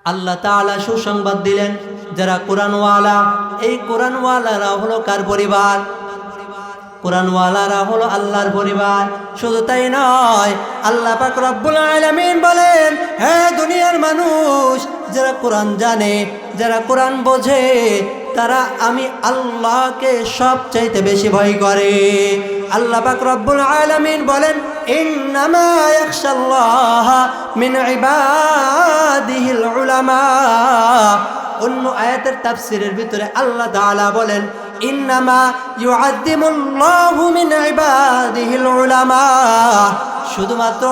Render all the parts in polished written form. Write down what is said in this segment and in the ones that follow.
আল্লাহ তাআলা সুসংবাদ দিলেন, যারা কোরআনওয়ালা, এই কোরআনওয়ালারা হলো কার পরিবার? কোরআনওয়ালারা হলো আল্লাহর পরিবার। শুধু তাই নয়, আল্লাহ পাক রব্বুল আলামিন বলেন, হে দুনিয়ার মানুষ, যারা কোরআন জানে, যারা কোরআন বোঝে, তারা আমি আল্লাহকে সবচাইতে বেশি ভয় করে। আল্লাহ পাক রব্বুল আলামিন বলেন, ইন্নামা ইয়াখশাল্লাহা মিন ইবাদিহিল উলামা। অন্য আয়াতের তাফসীরের ভিতরে আল্লাহ তাআলা বলেন, ইন্নামা ইউআযযিমুল্লাহু মিন ইবাদিহিল উলামা। শুধুমাত্র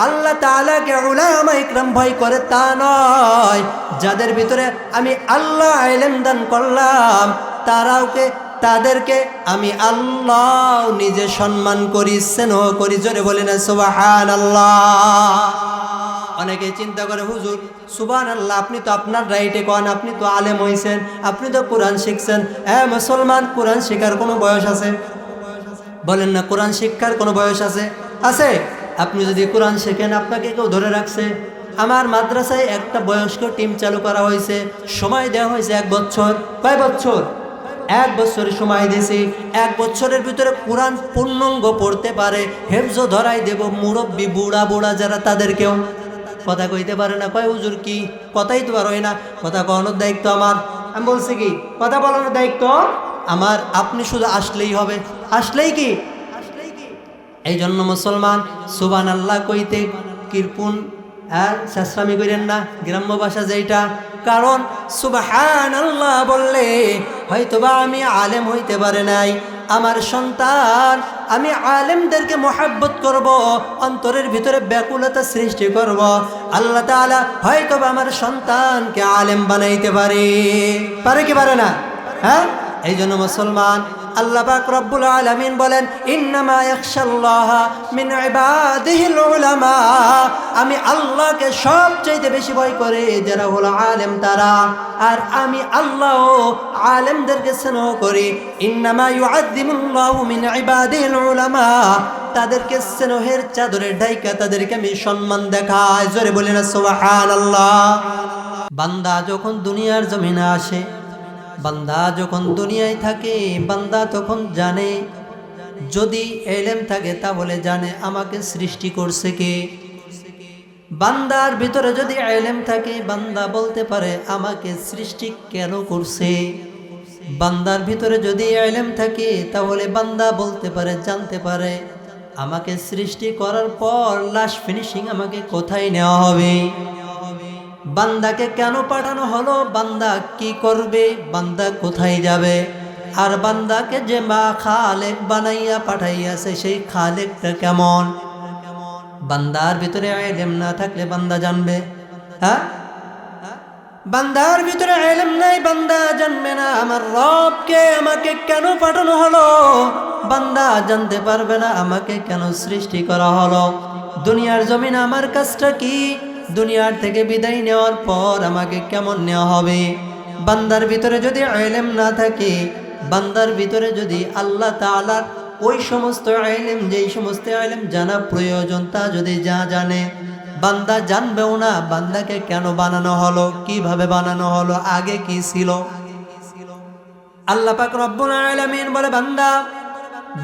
আল্লাহ তাআলাকে উলামা ইকরাম ভয় করে তা নয়, যাদের ভিতরে আমি আল্লাহ ইলম দান করলাম, তাদেরকে আমি আল্লাহ নিজে সম্মান করি, স্নেহ করি। জোরে বলি না সুবহানাল্লাহ। অনেকে চিন্তা করে, হুজুর সুবহানাল্লাহ, আপনি তো আপনার রাইটে কন, আপনি তো আলেম হইছেন, আপনি তো কোরআন শিখছেন। মুসলমান, কোরআন শেখার কোনো বয়স আছে? বলেন না, কোরআন শিক্ষার কোনো বয়স আছে? আছে? আপনি যদি কোরআন শেখেন, আপনাকে কেউ ধরে রাখছে? আমার মাদ্রাসায় একটা বয়স্ক টিম চালু করা হয়েছে, সময় দেওয়া হয়েছে 1 বছর। কয় বছর? 1 বছরের সময় দিয়েছি। 1 বছরের ভিতরে কোরআন পূর্ণাঙ্গ পড়তে পারে, হেফজ ধরাই দেব। মুরব্বী বুড়া বুড়া যারা, তাদেরকেও। কথা কইতে পারে না, কয় হুজুর কি কথাই তো পারোই না। কথা কওয়ানোর দায়িত্ব আমার। আমি বলছি কি, কথা বলানোর দায়িত্ব আমার। আপনি শুধু আসলেই হবে। আসলেই কি? এই জন্য মুসলমান, সুবহানাল্লাহ কইতে কিরপুন শাস্ত্রামি করেন না, গ্রাম্য ভাষা যেটা। কারণ সুবহানাল্লাহ বললে হয়তোবা আমি আলেম হইতে পারে নাই, আমার সন্তান, আমি আলেমদেরকে মহব্বত করব, অন্তরের ভিতরে ব্যাকুলতা সৃষ্টি করব। আল্লাহ তাআলা হয়তোবা আমার সন্তানকে আলেম বানাইতে পারে। পারে কি পারে না? হ্যাঁ, এই জন্য মুসলমান, আল্লাহ পাক রব্বুল আলামিন বলেন, ইন্নামা ইয়াখশাল্লাহা মিন ইবাদিহিল উলামা। আমি আল্লাহকে সবচাইতে বেশি ভয় করে যারা হলো আলেম, তারা। আর আমি আল্লাহ আলেমদেরকে স্নেহ করি। ইন্নামা ইউআযযিমুল্লাহু মিন ইবাদিহিল উলামা। তাদেরকে স্নেহের চাদরে ঢাইকা তাদেরকে আমি সম্মান দেখাই। জোরে বলি না সুবহানাল্লাহ। বান্দা যখন দুনিয়ার জমিনে আসে, বান্দা যখন দুনিয়ায় থাকে, বান্দা তখন জানে, যদি ইলম থাকে তাহলে জানে আমাকে সৃষ্টি করছে কে। বান্দার ভিতরে যদি ইলম থাকে, বান্দা বলতে পারে আমাকে সৃষ্টি কেন করছে। বান্দার ভিতরে যদি ইলম থাকে, তাহলে বান্দা বলতে পারে, জানতে পারে আমাকে সৃষ্টি করার পর লাস্ট ফিনিশিং আমাকে কোথায় নেওয়া হবে, বান্দাকে কেন পাঠানো হলো, বান্দা কি করবে, বান্দা কোথায় যাবে। আর বান্দাকে যে মা খালেক বানাইয়া পাঠাইয়াছে, সেই খালেকটা কেমন। বান্দার ভিতরে ইলম না থাকলে বান্দা জানবে? হ্যাঁ, বান্দার ভিতরে ইলম নাই, বান্দা জানবে না আমার রবকে, আমাকে কেন পাঠানো হলো। বান্দা জানতে পারবে না আমাকে কেন সৃষ্টি করা হলো। দুনিয়ার জমিন আমার কাজটা কি, দুনিয়ার থেকে বিদায় নেওয়ার পর আমাকে কেমন নেওয়া হবে। বান্দার ভিতরে যদি ইলম না থাকে, বান্দার ভিতরে যদি আল্লাহ তাআলার ওই সমস্ত ইলম, যেই সমস্ত ইলম জানা প্রয়োজন, তা যদি জানে, বান্দা জানবেও না বান্দাকে কেন বানানো হলো, কিভাবে বানানো হলো, আগে কি ছিল। আল্লাহ পাক রব্বুল আলামিন বলে, বান্দা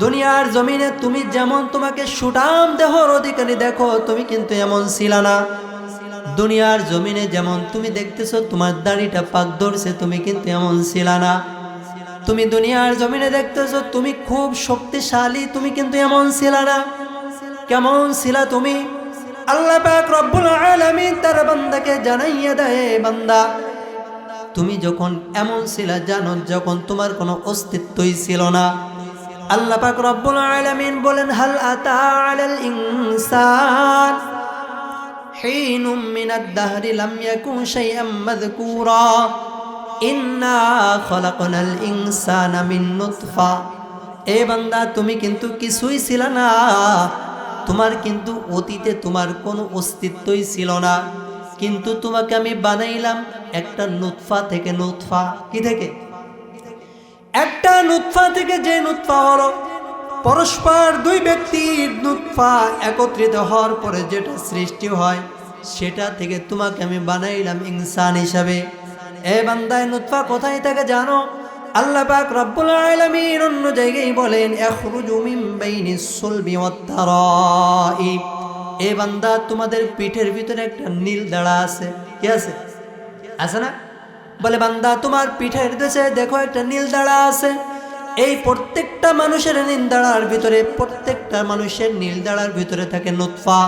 দুনিয়ার জমিনে তুমি যেমন তোমাকে সুঠাম দেহর অধিকারী দেখো, তুমি কিন্তু এমন ছিল না। দুনিয়ার জমিনে যেমন তুমি দেখতেছো তোমার দাড়িটা পাক ধরছে, তুমি কিন্তু এমন ছিল না। তুমি দুনিয়ার জমিনে দেখতেছো তুমি খুব শক্তিশালী, তুমি কিন্তু এমন ছিল না। কেমন ছিল তুমি? আল্লাহ পাক রব্বুল আলামিন তার বান্দাকে জানাইয়া দেয়, বান্দা তুমি যখন এমন ছিল জানো, যখন তোমার কোনো অস্তিত্বই ছিল না। আল্লাহ পাক রব্বুল আলামিন বলেন, হাল আতা আলাল ইনসান হিনুম মিনাদ দাহরি লাম ইয়াকুন শাইআম মাযকুরা ইন্না খলাকনাল ইনসানা মিন নুতফা। এ বান্দা তুমি কিন্তু কিছুই ছিল না, তোমার কিন্তু অতীতে তোমার কোনো অস্তিত্বই ছিল না, কিন্তু তোমাকে আমি বানাইলাম একটা নুতফা থেকে। নুতফা কি থেকে? একটা নুতফা থেকে। যে নুতফা হলো পরস্পর দুই ব্যক্তির নুতফা একত্রিত হওয়ার পরে যেটা সৃষ্টি হয়, সেটা থেকে তোমাকে আমি বানাইলাম ইনসান হিসাবে। এ বান্দায় নুতফা কোথায় থাকে জানো? আল্লাহ পাক রব্বুল আলামিন অন্য জায়গায় বলেন ইখরুজু মিন বাইনিস সুলবি ওয়াত তারাইব। এ বান্দা তোমাদের পিঠের ভিতরে একটা নীল দাঁড়া আছে। কি আছে? আছে না? বলে বান্দা তোমার পিঠের দেশে দেখো একটা নীল দাঁড়া আছে। এই প্রত্যেকটা মানুষের নীল দাঁড়ার ভিতরে, প্রত্যেকটা মানুষের নীল দাঁড়ার ভিতরে থাকে নুতফা।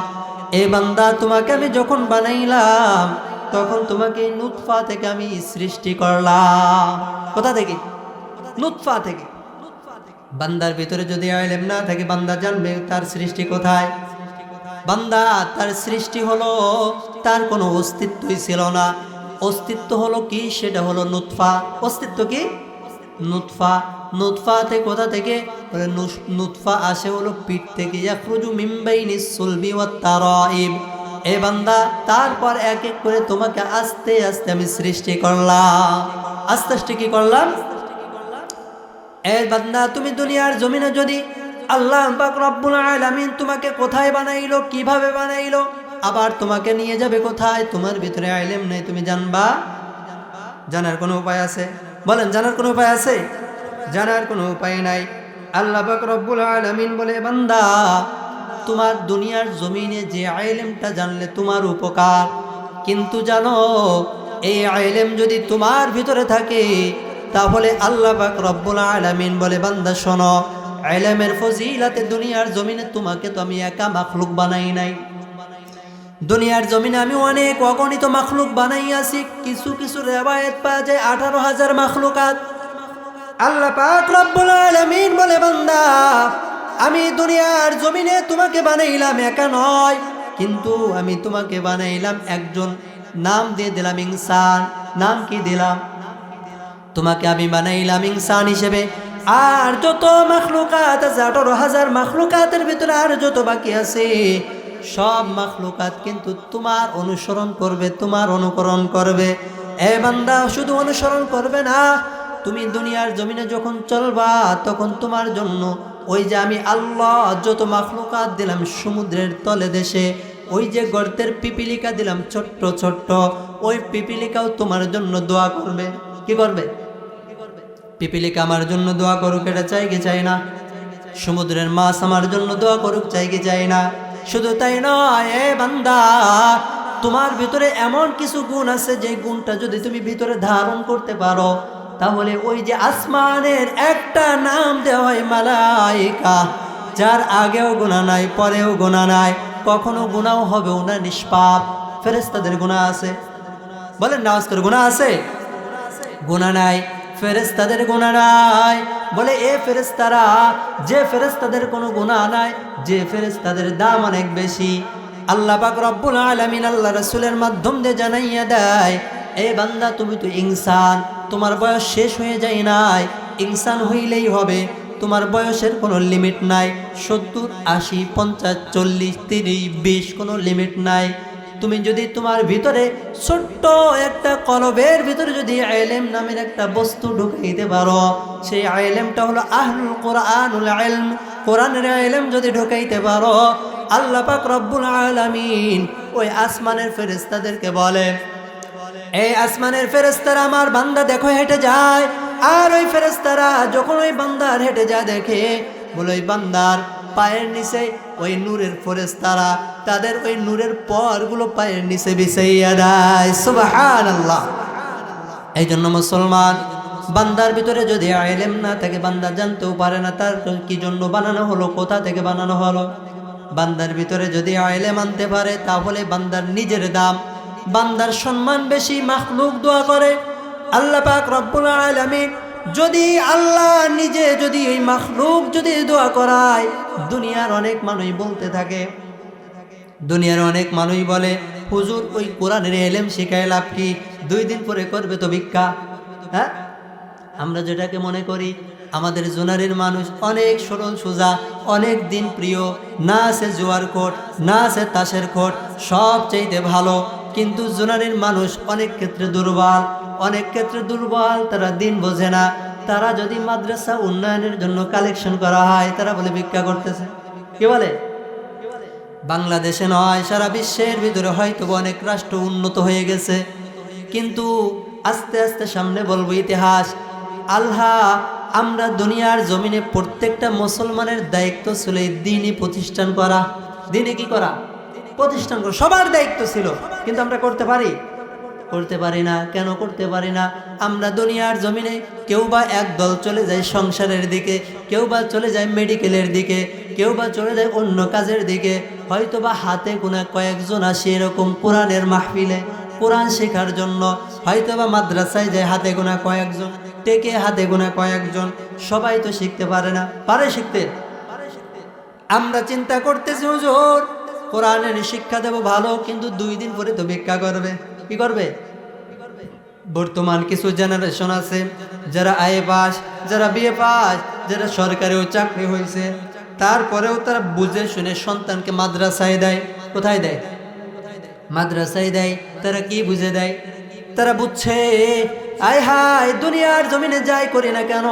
এই বান্দা তোমাকে আমি যখন বানাইলাম তখন তোমাকে নুতফা থেকে আমি সৃষ্টি করলাম। কোথা থেকে? নুতফা থেকে। বান্দার ভিতরে যদি ইলম না থাকে বান্দা জানবে তার সৃষ্টি কোথায়। বান্দা তার সৃষ্টি হলো, তার কোনো অস্তিত্বই ছিল না। অস্তিত্ব হলো কি? সেটা হলো নুতফা। অস্তিত্ব কি? নুতফা। নুতফা থেকে কোথা থেকে? নুতফা আসে হলো পিঠ থেকে। ইয়াখরুজু মিন বাইনিস সুলবি ওয়াত তারাইব। এ বান্দা তারপর এক এক করে তোমাকে আস্তে আস্তে আমি সৃষ্টি করলাম। আস্তে আস্তে কি করলাম? এ বান্দা তুমি দুনিয়ার জমিনে যদি আল্লাহ পাক রব্বুল আলামিন তোমাকে কোথায় বানাইলো, কিভাবে বানাইলো, আবার তোমাকে নিয়ে যাবে কোথায়? তোমার ভিতরে ইলম নেই, তুমি জানবা? জানার কোনো উপায় আছে? বলেন, জানার কোনো উপায় আছে? জানার কোনো উপায় নাই। আল্লাহ পাক রব্বুল আলামিন বলে বান্দা তোমার দুনিয়ার জমিনে যে ইলমটা জানলে তোমার উপকার, কিন্তু জানো এই ইলম যদি তোমার ভিতরে থাকে তাহলে আল্লাহ পাক রব্বুল আলামিন বলে বান্দা শোনো, ইলমের ফজিলাতে দুনিয়ার জমিনে তোমাকে তো আমি একা মাখলুক বানাই নাই। দুনিয়ার জমিনে আমি অনেক অগণিত মাখলুক বানাইয়াছি। কিছু কিছু রিওয়ায়াত পাওয়া যায় 18,000 মাখলুকাত। আল্লাহ পাক রব্বুল আলামিন বলে বান্দা আমি দুনিয়ার জমিনে তোমাকে বানাইলাম একা নয়, কিন্তু আমি তোমাকে বানাইলাম একজন, নাম দিয়ে দিলাম ইনসান। নাম কি দিলাম? তোমাকে আমি বানাইলাম ইনসান হিসেবে। আর যত মাখলুকাত আছে 18,000 মাখলুকাতের ভিতরে আর যত বাকি আছে সব মাখলুকাত কিন্তু তোমার অনুসরণ করবে, তোমার অনুকরণ করবে। এ বান্দা শুধু অনুসরণ করবে না, তুমি দুনিয়ার জমিনে যখন চলবা তখন তোমার জন্য ওই যে আমি আল্লাহ যত মাখলুকাত দিলাম সমুদ্রের তলে দেশে, ওই যে গর্তের পিপিলিকা দিলাম ছোট্ট ছোট্ট, ওই পিপিলিকাও তোমার জন্য দোয়া করবে। কি করবে? পিপিলিকা আমার জন্য দোয়া করুক, এটা চাই কি চাই না? সমুদ্রের মাছ আমার জন্য দোয়া করুক, চাই কি চাই না? শুধু তাই নয়, এ বান্দা তোমার ভিতরে এমন কিছু গুণ আছে যে গুণটা যদি তুমি ভিতরে ধারণ করতে পারো তাহলে ওই যে আসমানের একটা নাম দেওয়া হয় মালাইকা, যার আগেও গুনাহ নাই পরেও গুনাহ নাই, কখনো গুনাহ হবেও না, নিষ্পাপ। ফেরেশতাদের গুনাহ আছে? বলেন না, আজকের গুনাহ আছে? গুনাহ নাই। ফেরেশতাদের গুনাহ নাই। বলে এ ফেরেশতারা, যে ফেরেশতাদের কোনো গুনাহ নাই, যে ফেরেশতাদের দাম অনেক বেশি, আল্লাহ পাক রব্বুল আলামিন আল্লাহ রাসূলের মাধ্যম দিয়ে জানাইয়া দেয় এ বান্দা তুমি তো ইনসান, তোমার বয়স শেষ হয়ে যায় নাই, ইনসান হইলেই হবে, তোমার বয়সের কোনো লিমিট নাই, 70, 80, 50, 40, 30, 20 কোনো লিমিট নাই। তুমি যদি তোমার ভিতরে ছোট্ট একটা কলবের ভিতরে যদি ইলম নামের একটা বস্তু ঢুকাইতে পারো, সেই ইলমটা হলো আহলুল কোরআনুল ইলম, কোরআনের ইলম যদি ঢুকাইতে পারো, আল্লাহ পাক রব্বুল আলামিন ওই আসমানের ফেরেশতাদেরকে বলে এই আসমানের ফেরেশতারা আমার বান্দা দেখো হেঁটে যায়। আর ওই ফেরেশতারা যখন ওই বান্দার হেঁটে যায় দেখে, বলে ওই বান্দার পায়ের নিচে ওই নূরের ফেরেশতারা তাদের ওই নূরের পরগুলো পায়ের নিচে বিছাইয়া দেয়। সুবহানাল্লাহ। এই জন্য মুসলমান বান্দার ভিতরে যদি ইলম না থাকে বান্দা জানতেও পারে না তার কি জন্য বানানো হলো, কোথা থেকে বানানো হলো। বান্দার ভিতরে যদি ইলম আনতে পারে তাহলে বান্দার নিজের দাম, বান্দার সম্মান বেশি। মাখলুক দোয়া করে আল্লাহ পাক রব্বুল আলামিন, যদি আল্লাহ নিজে যদি এই মাখলুক যদি দোয়া করায়, দুনিয়ার অনেক মানুষ বলতে থাকে, দুনিয়ার অনেক মানুষ বলে হুজুর ওই কোরআনের ইলম শিখায় লাভ কি, 2 দিন পরে করবে তো ভিক্ষা। হ্যাঁ, আমরা যেটাকে মনে করি আমাদের জোনারের মানুষ অনেক সরল সোজা, অনেক দিন প্রিয়, না আছে জোয়ার কোট, না আছে তাসের কোট, সব চাইতে ভালো, কিন্তু জোনারের মানুষ অনেক ক্ষেত্রে দুর্বল, অনেক ক্ষেত্রে দুর্বল, তারা দিন বোঝে না। তারা যদি মাদ্রাসা উন্নয়নের জন্য কালেকশন করা হয় তারা বলে ভিক্ষা করতেছে। কি বলে? বাংলাদেশে নয়, সারা বিশ্বের ভিতরে হয়তো অনেক রাষ্ট্র উন্নত হয়ে গেছে, কিন্তু আস্তে আস্তে সামনে বলবো ইতিহাস। আল্লাহ, আমরা দুনিয়ার জমিনে প্রত্যেকটা মুসলমানের দায়িত্ব ছিল এই দ্বীনি প্রতিষ্ঠান করা। দ্বীনে কি করা? প্রতিষ্ঠান করা সবার দায়িত্ব ছিল, কিন্তু আমরা করতে পারি? করতে পারি না। কেন করতে পারি না? আমরা দুনিয়ার জমিনে কেউ বা এক দল চলে যায় সংসারের দিকে, কেউ বা চলে যায় মেডিকেলের দিকে, কেউ বা চলে যায় অন্য কাজের দিকে। হয়তো বা হাতে গোনা কয়েকজন আসে এরকম কোরআনের মাহফিলে কোরআন শেখার জন্য, হয়তো বা মাদ্রাসায় যায় হাতে গোনা কয়েকজন, টেকে হাতে গোনা কয়েকজন। সবাই তো শিখতে পারে না। পারে শিখতে? আমরা চিন্তা করতেছি হুজুর কোরআনের শিক্ষা দেব ভালো, কিন্তু 2 দিন পরে তো ভিক্ষা করবে। কি করবে? বর্তমান কিছু জেনারেশন আছে যারা আইএ পাস, যারা বিএ পাস, যারা সরকারিও চাকরি হয়েছে, তারপরেও তারা বুঝে শুনে সন্তানকে মাদ্রাসায় দেয়। কোথায় দেয়? মাদ্রাসায় দেয়। তারা কি বুঝে দেয়? তারা বুঝছে আয় হায় দুনিয়ার জমিনে যাই করি না কেন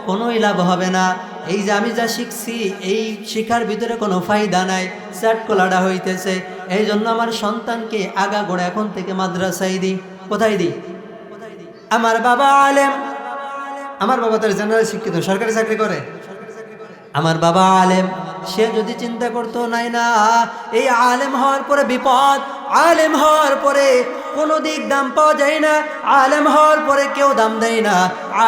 কোনোই লাভ হবে না, এই যে আমি যা শিখছি এই শিখার ভিতরে কোনো ফায়দা নাই, চাটকোলাডা হইতেছে। এই জন্য আমার সন্তানকে আগাগোড়া এখন থেকে মাদ্রাসায় দিই। কোথায় দিই? আমার বাবা আলেম, আমার বাবা তার জেনারেল শিক্ষিত, সরকারি চাকরি করে। আমার বাবা আলেম, সে যদি চিন্তা করতো নাই না এই আলেম হওয়ার পরে বিপদ, আলেম হওয়ার পরে কোনো দিক দাম পাওয়া যায় না, আলেম হওয়ার পরে কেউ দাম দেয় না,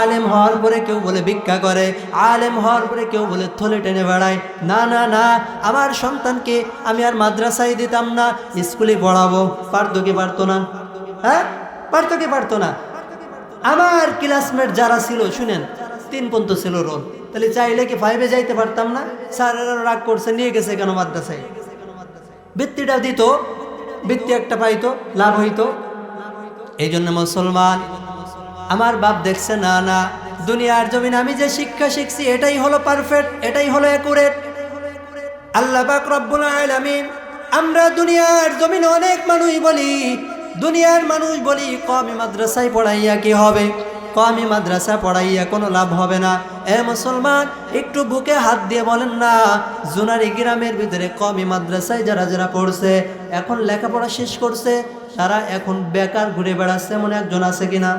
আলেম হওয়ার পরে কেউ বলে ভিক্ষা করে, আলেম হওয়ার পরে কেউ বলে থলে টেনে বেড়ায়, না না না, আমার সন্তানকে আমি আর মাদ্রাসায় দিতাম না, স্কুলে পড়াবো। পারতো কি পারতো না? হ্যাঁ, পারতো কি পারতো না? আমার ক্লাসমেট যারা ছিল শুনেন 3 পর্যন্ত ছিল রোল, তাহলে চাইলে কি 5-এ যাইতে পারতাম না? স্যারেরা রাগ করছে, নিয়ে গেছে কেন মাদ্রাসায়? বৃত্তিটা দিত, বৃত্তি একটা পাইতো, লাভ হইতো। এই জন্য মুসলমান আমার বাপ দেখছে না না দুনিয়ার জমিন আমি যে শিক্ষা শিখছি এটাই হলো পারফেক্ট, এটাই হলো একুরেট। আল্লাহ পাক রব্বুল আলামিন, আমরা দুনিয়ার জমিনে অনেক মানুষ বলি, দুনিয়ার মানুষ বলি কওমি মাদ্রাসায় পড়াইয়া কি হবে, কওমি মাদ্রাসা পড়াইয়া কোনো লাভ হবে না। এ মুসলমান একটু বুকে হাত দিয়ে বলেন না, জুনারি গ্রামের ভিতরে কওমি মাদ্রাসায় যারা যারা পড়ছে, এখন লেখাপড়া শেষ করছে, তারা এখন বেকার ঘুরে বেড়াচ্ছে, মনে একজন আছে কিনা?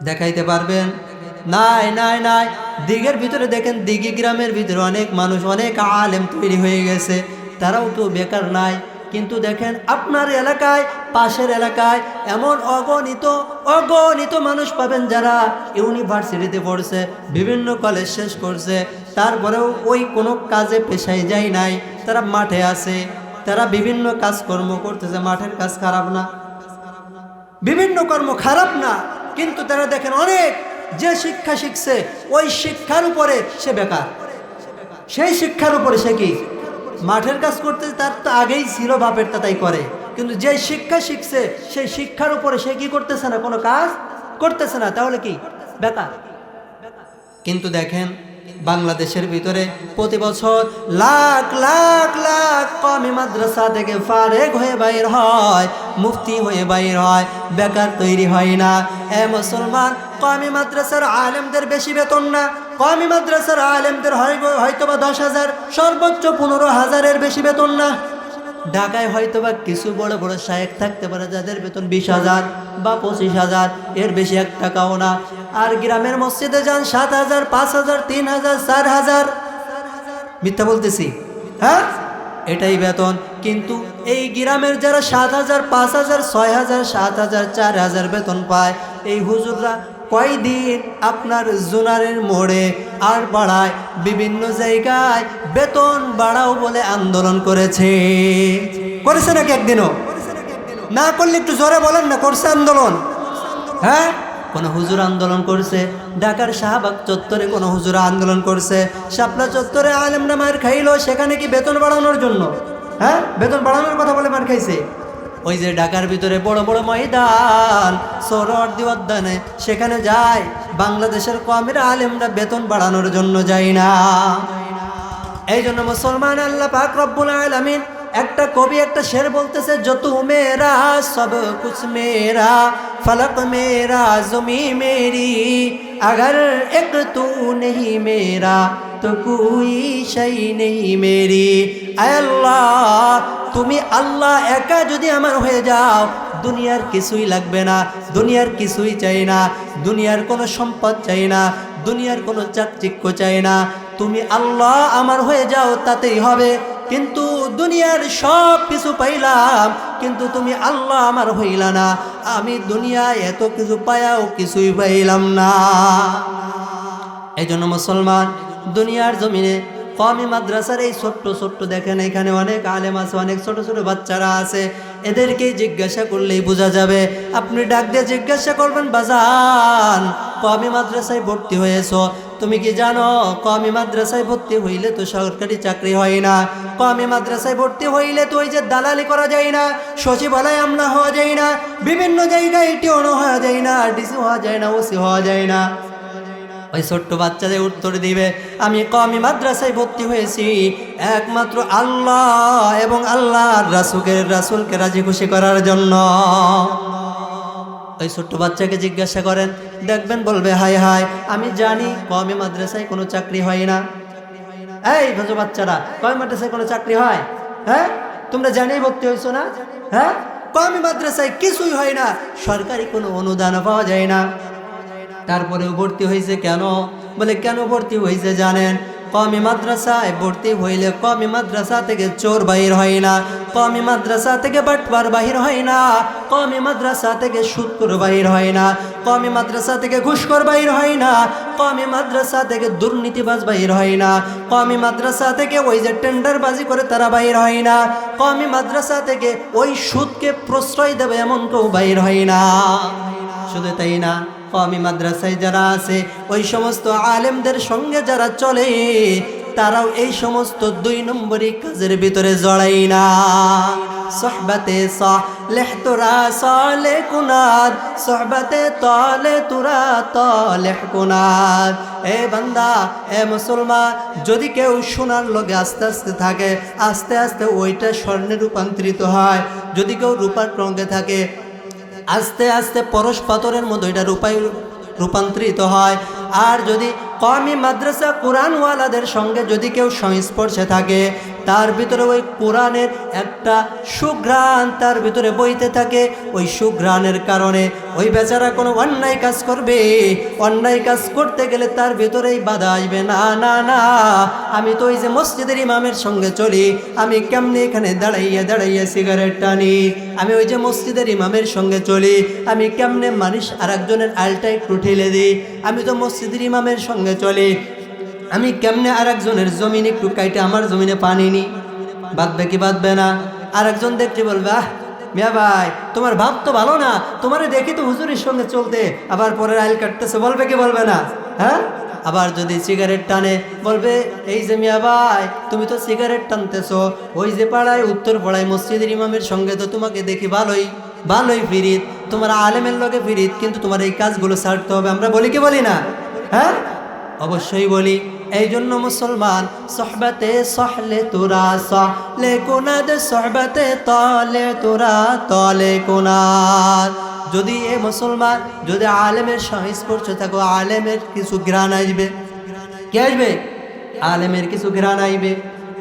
দেখাইতে পারবেন? নাই নাই নাই। দিঘের ভিতরে দেখেন, দিঘি গ্রামের ভিতরে অনেক মানুষ, অনেক আলেম তৈরি হয়ে গেছে, তারাও কেউ বেকার নাই। কিন্তু দেখেন আপনার এলাকায়, পাশের এলাকায় এমন অগণিত অগণিত মানুষ পাবেন যারা ইউনিভার্সিটিতে পড়ছে, বিভিন্ন কলেজ শেষ করছে, তারপরেও ওই কোনো কাজে পেশায় যায় নাই, তারা মাঠে আছে, তারা বিভিন্ন কাজকর্ম করতেছে। মাঠের কাজ খারাপ না? বিভিন্ন কর্ম খারাপ না, কিন্তু তারা দেখেন অনেক যে শিক্ষা শিখছে ওই শিক্ষার উপরে সে বেকার, সেই শিক্ষার উপরে সে কি মাঠের কাজ করতে, তার তো আগেই ছিল বাপের তাই করে, কিন্তু যে শিক্ষা শিখছে সেই শিক্ষার উপরে সে কি করতেছে না, কোনো কাজ করতেছে না, তাহলে কি বেকার। কিন্তু দেখেন বাংলাদেশের ভিতরে প্রতি বছর লাখ লাখ লাখ কওমি মাদ্রাসা থেকে ফারেগ হয়ে বাইর হয়, মুফতি হয়ে বাইর হয়, বেকার তৈরি হয় না। এ মুসলমান, কওমি মাদ্রাসার আলেমদের বেশি বেতন না, কওমি মাদ্রাসার আলেমদের হয়তোবা 10,000, সর্বোচ্চ 15,000-এর বেশি বেতন না। ঢাকায় হয়তোবা কিছু বড় বড় শায়েখ থাকতে পারে যাদের বেতন 20,000 বা 25,000, এর বেশি 1 টাকাও না। আর গ্রামের মসজিদে যান 7,000, 5,000, 3,000, 4,000। মিথ্যা বলতেছি? হ্যাঁ, এটাই বেতন। কিন্তু এই গ্রামের যারা 7,000, 5,000, 6,000, 7,000, 4,000 বেতন পায়, এই হুজুররা কয়দিন আপনার জোনারের মোড়ে আর বাড়ায় বিভিন্ন জায়গায় বেতন বাড়াও বলে আন্দোলন করেছে। করেছে নাকি একদিনও? না করলে একটু জোরে বলেন না, করছে আন্দোলন? হ্যাঁ, কোন হুজুর আন্দোলন করছে? ঢাকার শাহবাগ চত্বরে কোন হুজুর আন্দোলন করছে? শাপলা চত্বরে আলেমরা মার খাইলো, সেখানে কি বেতন বাড়ানোর জন্য? হ্যাঁ, বেতন বাড়ানোর কথা বলে মার খাইছে। ওই যে ঢাকার ভিতরে বড় বড় ময়দান, সোহরাওয়ার্দী উদ্যানে, সেখানে যায় বাংলাদেশের কওমের আলেমরা বেতন বাড়ানোর জন্য যায় না। এই জন্য মুসলমান, আল্লাহ পাক রব্বুল আলামিন, একটা কবি একটা শের বলতেছে, जो तू मेरा सब कुछ मेरा, फलक मेरा ज़मीं मेरी, अगर एक तू नहीं मेरा तो कोई शै नहीं मेरी। आय আল্লাহ, তুমি আল্লাহ একা যদি আমার হয়ে যাও, দুনিয়ার কিছুই লাগবে না, দুনিয়ার কিছুই চাই না, দুনিয়ার কোনো সম্পদ চাই না, দুনিয়ার কোনো চাকচিক্য চাই না। তুমি আল্লাহ আমার হয়ে যাও তাতেই হবে। কিন্তু দুনিয়ার সব কিছু পাইলাম, কিন্তু তুমি আল্লাহ আমার হইলা না। আমি দুনিয়ায় এত কিছু পায়াও কিছুই পাইলাম না। এই জন্য মুসলমান, দুনিয়ার জমিনে কওমি মাদ্রাসার এই ছোট্ট ছোট্ট দেখেন, এখানে অনেক আলেম আছে, অনেক ছোট ছোট বাচ্চারা আছে, এদেরকে জিজ্ঞাসা করলেই বোঝা যাবে। আপনি ডাক দিয়ে জিজ্ঞাসা করবেন, বাজান কওমি মাদ্রাসায় ভর্তি হয়েছ, তুমি কি জানো কওমি মাদ্রাসায় ভর্তি হইলে তো সরকারি চাকরি হয় না, কওমি মাদ্রাসায় ভর্তি হইলে তো ওই যে দালালি করা যায় না, সচিবালয় আমলা হওয়া যায় না, বিভিন্ন জায়গায় টিওনো হওয়া যায় না, ডিসি হওয়া যায় না, ওসি হওয়া যায় না। ওই ছোট্ট বাচ্চাদের উত্তর দিবে, আমি কওমি মাদ্রাসায় ভর্তি হয়েছি একমাত্র আল্লাহ এবং আল্লাহর রাসূলকে রাজি খুশি করার জন্য। ওই ছোট্ট বাচ্চাকে জিজ্ঞাসা করেন, দেখবেন বলবে, হায় হায় আমি জানি কওমি মাদ্রাসায় কোনো চাকরি হয় না। এই ভোজ বাচ্চারা, কওমি মাদ্রাসায় কোনো চাকরি হয়? হ্যাঁ, তোমরা জানিয়ে ভর্তি হয়েছো না? হ্যাঁ, কওমি মাদ্রাসায় কিছুই হয় না, সরকারি কোনো অনুদান পাওয়া যায় না। তারপরেও ভর্তি হয়েছে কেন? বলে কেন ভর্তি হয়েছে জানেন? কওমি মাদ্রাসায় ভর্তি হইলে কওমি মাদ্রাসা থেকে চোর বাহির হয় না, কওমি মাদ্রাসা থেকে বাটপার বাহির হয় না, কওমি মাদ্রাসা থেকে সুদখোর বাহির হয় না, কওমি মাদ্রাসা থেকে ঘুষখোর বাহির হয় না, কওমি মাদ্রাসা থেকে দুর্নীতিবাজ বাহির হয় না, কওমি মাদ্রাসা থেকে ওই যে টেন্ডারবাজি করে তারা বাহির হয় না, কওমি মাদ্রাসা থেকে ওই সুদকে প্রশ্রয় দেবে এমন কেউ বাহির হয় না। শুধু তাই না, কওমি মাদ্রাসায় যারা আছে ওই সমস্ত আলেমদের সঙ্গে যারা চলে, তারাও এই সমস্ত 2 নম্বরই কাজের ভিতরে জড়াই না। সোহবতে সালেহ তোরা সালেহ কুনাদ, সোহবতে তালে তোরা তালেহ কুনাদ। এ বান্দা, এ মুসলমান, যদি কেউ সোনার লগে আস্তে আস্তে থাকে, আস্তে আস্তে ওইটা স্বর্ণে রূপান্তরিত হয়। যদি কেউ রূপার রঙে থাকে, আস্তে আস্তে পরশ পাথরের মতো এটা রূপান্তরিত হয়। আর যদি কওমি মাদ্রাসা কোরআনওয়ালাদের সঙ্গে যদি কেউ সংস্পর্শে থাকে, তার ভিতরে ওই কোরআনের একটা সুঘ্রাণ তার ভিতরে বইতে থাকে। ওই সুঘ্রাণের কারণে ওই বেচারা কোনো অন্যায় কাজ করবে, অন্যায় কাজ করতে গেলে তার ভিতরেই বাধা আসবে, না না না, আমি তো ওই যে মসজিদের ইমামের সঙ্গে চলি, আমি কেমনি এখানে দাঁড়াইয়া দাঁড়াইয়া সিগারেট টানি, আমি ওই যে মসজিদের ইমামের সঙ্গে চলি, আমি কেমনে মানুষ আর একজনের আলটা একটু ঠেলে দিই, আমি তো মসজিদের ইমামের সঙ্গে চলে, আমি কেমনে আর একজনের জমিন একটু কাইটে আমার জমিনে পানি নি, বাঁধবে কি বাঁধবে না? আর একজন দেখতে বলবে, আহ মিয়া ভাই তোমার ভাব তো ভালো না, তোমারে দেখি তো হুজুরের সঙ্গে চলতে, আবার পরের আইল কাটতেছে, বলবে কি বলবে না? হ্যাঁ, আবার যদি সিগারেট টানে, বলবে এই যে মিয়া ভাই তুমি তো সিগারেট টানতেছো, ওই যে পাড়ায় উত্তর পাড়ায় মসজিদের ইমামের সঙ্গে তো তোমাকে দেখি ভালোই ভালোই ফিরিত, তোমার আলেমের লগে ফিরিত, কিন্তু তোমার এই কাজগুলো ছাড়তে হবে। আমরা বলি কি বলি না? হ্যাঁ, অবশ্যই বলি। এই জন্য মুসলমান, সোহবতে সহলে তোরা সহলে কুনাদ, সোহবতে তলে তোরা তলে কুনাদ। যদি এ মুসলমান, যদি আলেমের সংস্পর্শ থাকো, আলেমের কিছু ঘ্রাণ আসবে। কি আসবে? আলেমের কিছু ঘ্রাণ আসবে।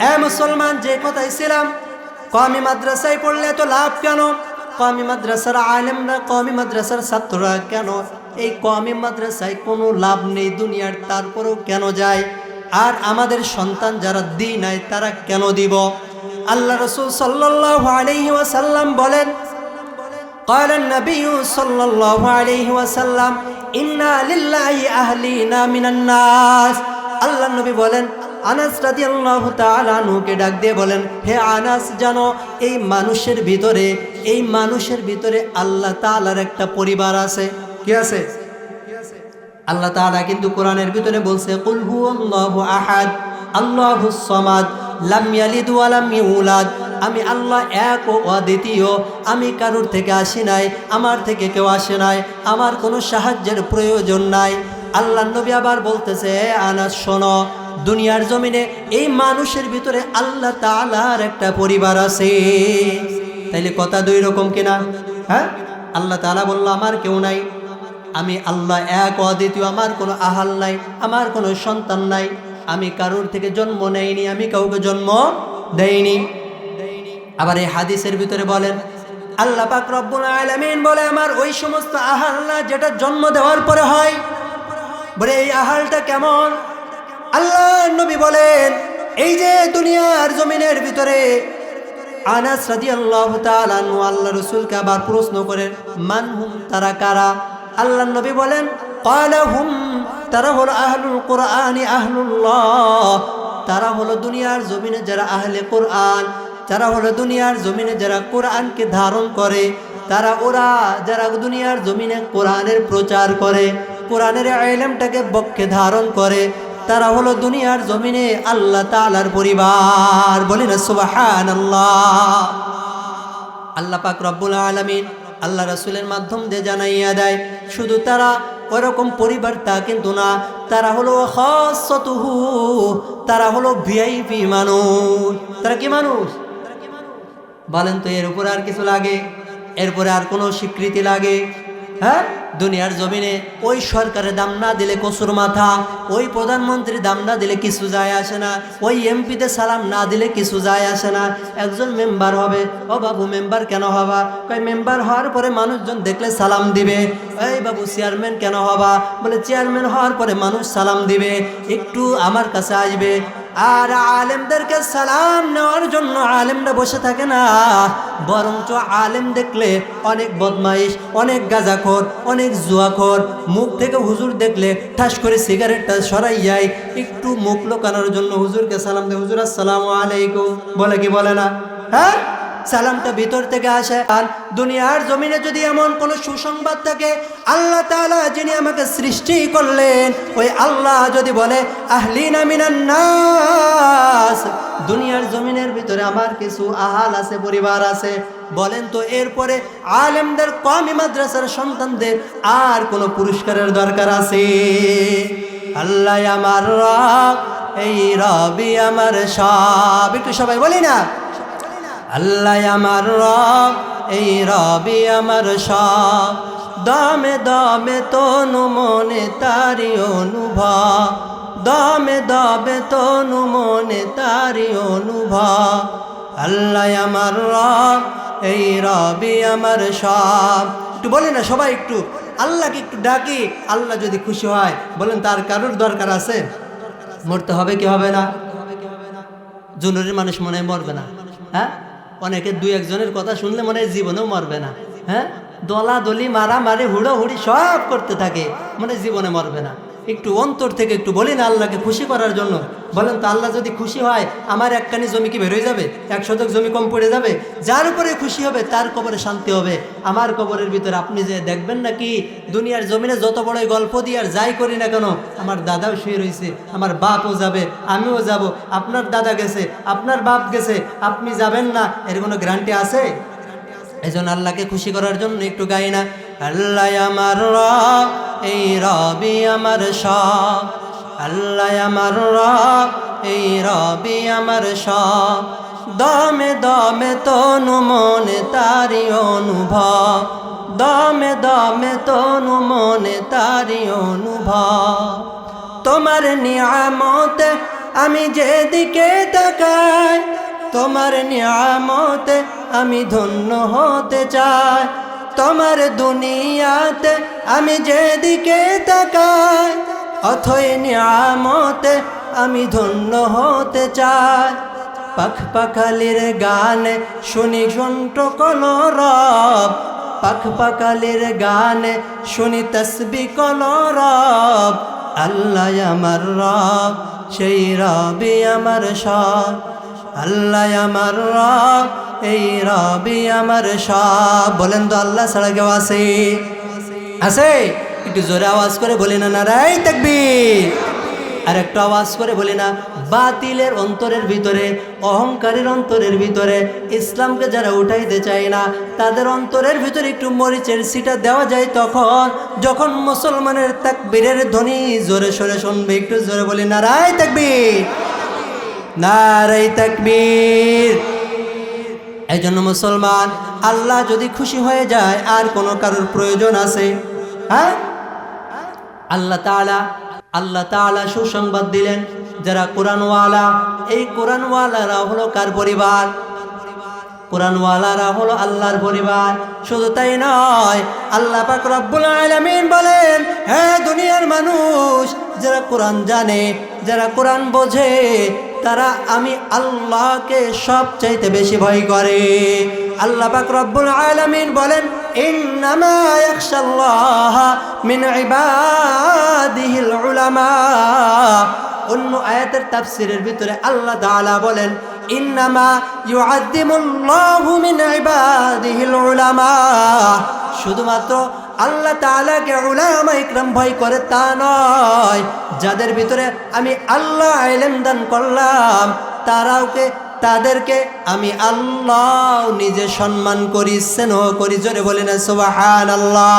এ মুসলমান, যে কথাই ছিলাম, কওমি মাদ্রাসায় পড়লে তো লাভ কেন? কওমি মাদ্রাসার আলেমরা, কওমি মাদ্রাসার ছাত্ররা কেন এই কওমি মাদ্রাসায় কোনো লাভ নেই দুনিয়ার, তারপরেও কেন যায়? আর আমাদের সন্তান যারা দিই নাই তারা কেন দিব? আল্লাহ রাসূল সাল্লাল্লাহু আলাইহি ওয়াসাল্লাম বলেন, قال النبي صلى الله عليه وسلم إنا لله أهلنا من الناس। আল্লাহ নবী বলেন, আনাস রাদিয়াল্লাহু তাআলা আনহুকে ডাক দিয়ে বলেন, হে আনাস, জানো এই মানুষের ভিতরে আল্লাহ তাআলার একটা পরিবার আছে। কি আছে? আল্লাহ তাআলা কিন্তু কোরআনের ভিতরে বলছে, কুল হুয়াল্লাহু আহাদ আল্লাহুস সামাদ লাম ইয়ালিদ ওয়া লাম ইউলাদ। আমি আল্লাহ এক ও অদ্বিতীয়, আমি কারোর থেকে আসি নাই, আমার থেকে কেউ আসে নাই, আমার কোনো সাহায্যের প্রয়োজন নাই। আল্লাহ নবী আবার বলতেছে, আনাস শোনো, দুনিয়ার জমিনে এই মানুষের ভিতরে আল্লাহ তাআলার একটা পরিবার আছে। তাইলে কথা 2 রকম কিনা? হ্যাঁ, আল্লাহ তাআলা বলল আমার কেউ নাই, আমি আল্লাহ এক অদ্বিতীয়, আমার কোনো আহাল নাই, আমার কোনো সন্তান নাই। আমি কারোর থেকে জন্ম নেইনি, আমি কাউকে জন্ম দেইনি। আবার এই হাদিসের ভিতরে বলেন আল্লাহ পাক রব্বুল আলামিন বলে আমার ওই সমস্ত আহাল যেটা জন্ম দেওয়ার পরে হয়, বলে এই আহালটা কেমন? আল্লাহ নবী বলেন এই যে দুনিয়ার জমিনের ভিতরে আনাস রাদিয়াল্লাহু তাআলা আনহু আল্লাহ রাসূলকে আবার প্রশ্ন করেন মান হুম, তারা কারা? আল্লাহ নবী বলেন ক্বালা হুম, তারা হলো আহলুল কোরআনি আহলুল্লাহ, তারা হলো দুনিয়ার জমিনে যারা আহলে কোরআন, যারা হলো দুনিয়ার জমিনে যারা কোরআনকে ধারণ করে, তারা ওরা যারা দুনিয়ার জমিনে কোরআনের প্রচার করে, কোরআনের ইলমটাকে বক্ষে ধারণ করে, তারা হলো দুনিয়ার জমিনে আল্লাহ তাআলার পরিবার। বলেন সুবহানাল্লাহ। আল্লাহ পাক রব্বুল আলামিন আল্লাহ রাসূলের মাধ্যম দিয়ে জানাইয়া দেয় শুধু তারা ওরকম পরিবার তা কিন্তু না, তারা হলো খাসসাতুহু, তারা হলো ভিআইপি মানুষ। তারা কি মানুষ বলেন তো? এর উপরে আর কিছু লাগে? এরপরে আর কোনো স্বীকৃতি লাগে? হ্যাঁ, দুনিয়ার জমিনে ওই সরকারের দাম না দিলে কসুর মাথা, ওই প্রধানমন্ত্রীর দাম না দিলে কিছু যায় আসে না, ওই এমপিতে সালাম না দিলে কিছু যায় আসে না। একজন মেম্বার হবে, ও বাবু মেম্বার কেন হবা? কই মেম্বার হওয়ার পরে মানুষজন দেখলে সালাম দিবে। এই বাবু চেয়ারম্যান কেন হবা? বলে চেয়ারম্যান হওয়ার পরে মানুষ সালাম দিবে, একটু আমার কাছে আসবে। আর আলেমদেরকে সালাম নেওয়ার জন্য আলেমরা বসে থাকে না, বরঞ্চ আলেম দেখলে অনেক বদমাইশ, অনেক গাঁজাখোর, অনেক জুয়াখোর, মুখ থেকে হুজুর দেখলে ঠাস করে সিগারেটটা সরাই যায়, একটু মুখ লোকানোর জন্য হুজুরকে সালাম দেয়, হুজুর আসসালামু আলাইকুম বলে কি বলে না? হ্যাঁ, সালামটা ভিতর থেকে আসে। আর দুনিয়ার জমিনে যদি এমন কোনো সুসংবাদ থাকে, আল্লাহ তাআলা যিনি আমাকে সৃষ্টি করলেন ওই আল্লাহ যদি বলে আহলিনা মিনান নাস, দুনিয়ার জমিনের ভিতরে আমার কিছু আহাল আছে, পরিবার আছে, বলেন তো এরপরে আলেমদের কওমি মাদ্রাসার সন্তানদের আর কোনো পুরস্কারের দরকার আছে? আল্লাহ আমার রব, এই রবি আমার সব। একটু সবাই বলি না আল্লাহ আমার রব, এই রবি আমার সব, দমে দমে তনু মনে তারি অনুভব, দমে দমে তনু মনে তারি অনুভব। আল্লাহ আমার রব, এই রবি আমার সব। একটু বলি না সবাই, একটু আল্লাহকে একটু ডাকি। আল্লাহ যদি খুশি হয়, বলেন তার কারোর দরকার আছে? মরতে হবে কি হবে না? জুনুরির মানুষ মনে হয় মরবে না। হ্যাঁ, অনেকে দুই একজনের কথা শুনলে মনে হয় জীবনেও মরবে না। হ্যাঁ, দলাদলি মারামারি হুড়োহুড়ি সব করতে থাকে, মনে হয় জীবনে মরবে না। একটু অন্তর থেকে একটু বলি না আল্লাহকে খুশি করার জন্য। বলেন তো আল্লাহ যদি খুশি হয়, আমার একখানি জমি কি বেরোয় যাবে? 1 শতক জমি কম পড়ে যাবে? যার উপরে খুশি হবে তার কবরে শান্তি হবে। আমার কবরের ভিতরে আপনি যে দেখবেন নাকি দুনিয়ার জমিনে যত বড়ই গল্প দিয়ে আর যাই করি না কেন, আমার দাদাও শুয়ে রয়েছে, আমার বাপও যাবে, আমিও যাব, আপনার দাদা গেছে, আপনার বাপ গেছে, আপনি যাবেন না, এর কোনো গ্যারান্টি আছে? এই জন্য আল্লাহকে খুশি করার জন্য একটু গাই না আল্লাহ আমার রব, এই রবি আমার সব, আল্লাহ আমার রব, এই রবি আমার সব, দমে দমে তনু মনে তারি অনুভব, দমে দমে তনু মনে তারি অনুভব। তোমার নিয়ামতে আমি যেদিকে তাকাই, তোমার নিয়ামতে আমি ধন্য হতে চাই, তোমার দুনিয়াতে আমি যেদিকে তাকাই, অথই নিয়ামতে আমি ধন্য হতে চাই। পাখ পাখালির গানে শুনি ঘন্ট কলরব, পাখ পাখালির গানে শুনি তসবি কলরব। আল্লাহ আমার রব, সেই রবি আমার সব, আল্লাহ আমার রব, এই রবি আমার সব। বলেন তো আল্লাহ ছাড়া কেউ আছে? আছে? একটু জোরে আওয়াজ করে বলি না নারায়ে তাকবীর। আর একটু আওয়াজ করে বলি না বাতিলের অন্তরের ভিতরে, অহংকারের অন্তরের ভিতরে ইসলামকে যারা উঠাইতে চায় না, তাদের অন্তরের ভিতরে একটু মরিচের ছিটা দেওয়া যায় তখন, যখন মুসলমানের তাকবীরের ধ্বনি জোরে সোরে শুনবে। একটু জোরে বলি নারায়ে তাকবীর, নারায়ে তাকবীর। এই জন্য মুসলমান, আল্লাহ যদি খুশি হয়ে যায় আর কোনো কারোর প্রয়োজন আছে? হ্যাঁ, আল্লাহ তাআলা সুসংবাদ দিলেন যারা কোরআনওয়ালা, এই কোরআনওয়ালারা হলো কার পরিবার? কোরআনওয়ালারা হলো আল্লাহর পরিবার। শুধু তাই নয়, আল্লাহ পাক রব্বুল আলামিন বলেন, হে দুনিয়ার মানুষ, যারা কোরআন জানে, যারা কোরআন বোঝে, তারা আমি আল্লাহকে সবচাইতে বেশি ভয় করে। আল্লাহ পাক রব্বুল আলামিন বলেন, ইন্নামা ইয়াখশাল্লাহা মিন ইবাদিহিল উলামা। অন্য আয়াতের তাফসীরের ভিতরে আল্লাহ তাআলা বলেন, ইন্নামা ইউআযযিমুল্লাহু মিন ইবাদিহিল উলামা। শুধুমাত্র আল্লাহ তাআলাকে উলামা ইকরাম ভয় করে তা নয়, যাদের ভিতরে আমি আল্লাহ ইলম দান করলাম তাদেরকে আমি আল্লাহ নিজে সম্মান করি, স্নেহ করি। জোরে বলি না সুবহানাল্লাহ।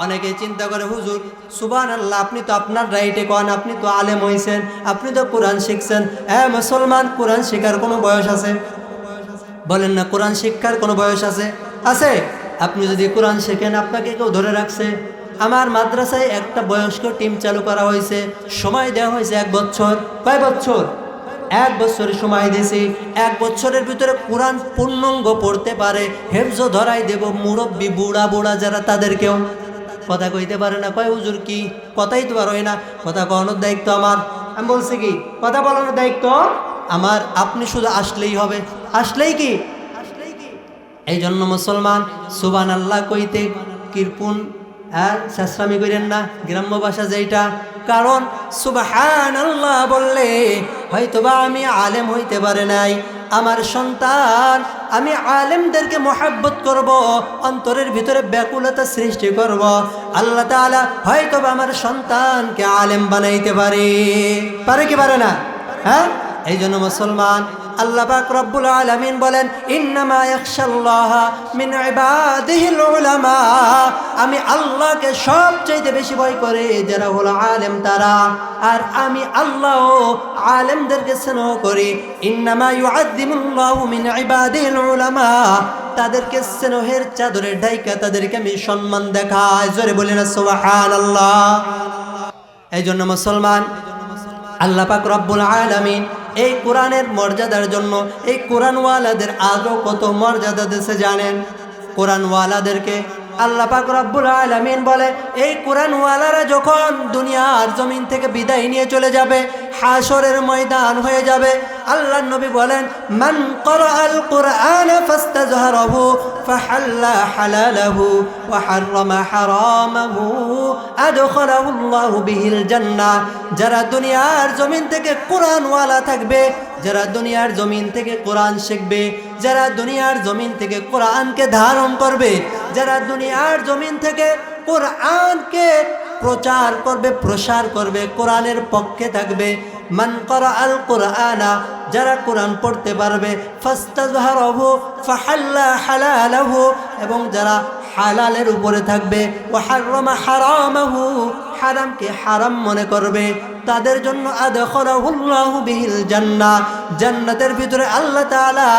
অনেকে চিন্তা করে, হুজুর সুবহানাল্লাহ, আপনি তো আপনার রাইটে কন, আপনি তো আলেম হইছেন, আপনি তো কোরআন শিখছেন। মুসলমান, কোরআন শেখার কোনো বয়স আছে? বলেন না, কোরআন শিক্ষার কোনো বয়স আছে? আছে। আপনি যদি কোরআন শেখেন, আপনাকে কেউ ধরে রাখছে? আমার মাদ্রাসায় একটা বয়স্ক টিম চালু করা হয়েছে, সময় দেওয়া হয়েছে 1 বছর। কয় বছর? 1 বছরের সময় দিয়েছি। 1 বছরের ভিতরে কোরআন পূর্ণাঙ্গ পড়তে পারে, হেফজ ধরাই দেব। মুরব্বী বুড়া বুড়া যারা, তাদেরকেও। কথা কইতে পারে না, কয় হুজুর কি কথাই তো পারোই না। কথা কওয়ানোর দায়িত্ব আমার। আমি বলছি কি, কথা বলানোর দায়িত্ব আমার। আপনি শুধু আসলেই হবে। আসলেই কি? এই জন্য মুসলমান, সুবহানাল্লাহ কইতে কিরপুন শাস্ত্রামি করেন না, গ্রাম্য ভাষা যেটা। কারণ সুবহানাল্লাহ বললে হয়তোবা আমি আলেম হইতে পারে নাই, আমার সন্তান, আমি আলেমদেরকে মহব্বত করব, অন্তরের ভিতরে ব্যাকুলতা সৃষ্টি করব। আল্লাহ তাআলা হয়তোবা আমার সন্তানকে আলেম বানাইতে পারে। পারে কি পারে না? হ্যাঁ, এই জন্য মুসলমান, আল্লাহ পাক রব্বুল আলামিন বলেন, ইন্নামা ইয়াখশাল্লাহা মিন ইবাদিহিল উলামা। আমি আল্লাহকে সবচাইতে বেশি ভয় করে যারা হলো আলেম তারা। আর আমি আল্লাহ আলেমদেরকে স্নেহ করি। ইন্নামা ইউআযযিমুল্লাহু মিন ইবাদিহিল উলামা। তাদেরকে স্নেহের চাদরে ঢাইকা তাদেরকে আমি সম্মান দেখাই। জোরে বলি না সুবহানাল্লাহ। এই জন্য মুসলমান, আল্লাহ পাক রব্বুল আলামিন এই কোরআনের মর্যাদার জন্য এই কোরআনওয়ালাদের আজও কত মর্যাদা দিয়েছে জানেন? কোরআনওয়ালাদেরকে আল্লাহ পাক রব্বুল আলামিন বলে, এই কোরআনওয়ালারা যখন দুনিয়ার জমিন থেকে বিদায় নিয়ে চলে যাবে, হাশরের ময়দান হয়ে যাবে, আল্লাহর নবী বলেন, মান ক্বরাআল কুরআন ফাস্তাজহারাহু ফাহাল্লা হালালাহু ওয়া হাররামা হারামাহু আদখালাহুল্লাহু বিহিল জান্নাহ। যারা দুনিয়ার জমিন থেকে কোরআনওয়ালা থাকবে, যারা দুনিয়ার জমিন থেকে কোরআন শিখবে, যারা দুনিয়ার জমিন থেকে কোরআনকে ধারণ করবে, যারা দুনিয়ার জমিন থেকে কোরআনকে প্রচার করবে, প্রসার করবে, কোরআনের পক্ষে থাকবে, মান ক্বরাআল কুরআনা, যারা কোরআন পড়তে পারবে, ফাস্তাজহারাহু ফাহাল্লা হালালাহু, এবং যারা হালালের উপরে থাকবে, ওয়া হাররামা হারামাহু, হারামকে হারাম মনে করবে, তাদের জন্য আদখালাহুল্লাহু বিহিল জান্নাহ, জান্নাতের ভিতরে আল্লাহ তাআলা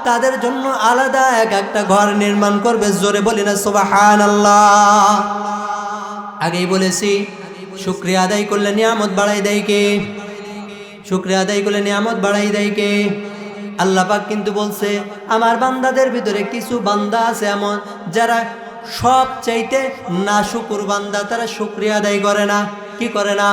তাদের জন্য আলাদা একটা ঘর নির্মাণ করবে। জোরে বলি না সুবহানাল্লাহ। আগেই বলেছি, শুকরিয়া আদায় করলে নিয়ামত বাড়াই দেয় কে? শুকরিয়া আদায় করলে নিয়ামত বাড়াই দেয় কে? আল্লাহ পাক কিন্তু বলছে, আমার বান্দাদের ভিতরে কিছু বান্দা আছে এমন, যারা সব চাইতে নাশুকুর বান্দা, তারা শুকরিয়া আদায় করে না। কি করে না?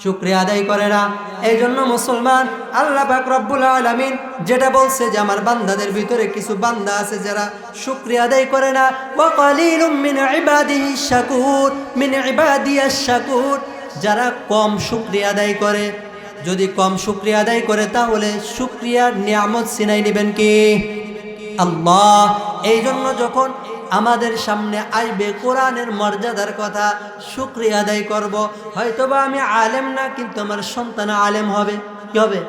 শুকরিয়া আদায় করে না। এই জন্য মুসলমান, আল্লাহ পাক রব্বুল আলামিন যেটা বলছে যে আমার বান্দাদের ভিতরে কিছু বান্দা আছে যারা শুকরিয়া আদায় করে না। ওয়া কালিলুম মিন ইবাদিহিশ শাকুর, মিন ইবাদিয়াশ শাকুর, যারা কম শুকরিয়া আদায় করে। যদি কম শুকরিয়া আদায় করে, তাহলে শুকরিয়ার নিয়ামত ছিনাই নেবেন কে? আল্লাহ। এই জন্য যখন আমাদের সামনে আসবে কোরআনের মর্যাদার কথা, শুকরিয়া আদায় করব। হয়তোবা আমি আলেম না, কিন্তু আমার সন্তান আলেম হবে। কি হবে?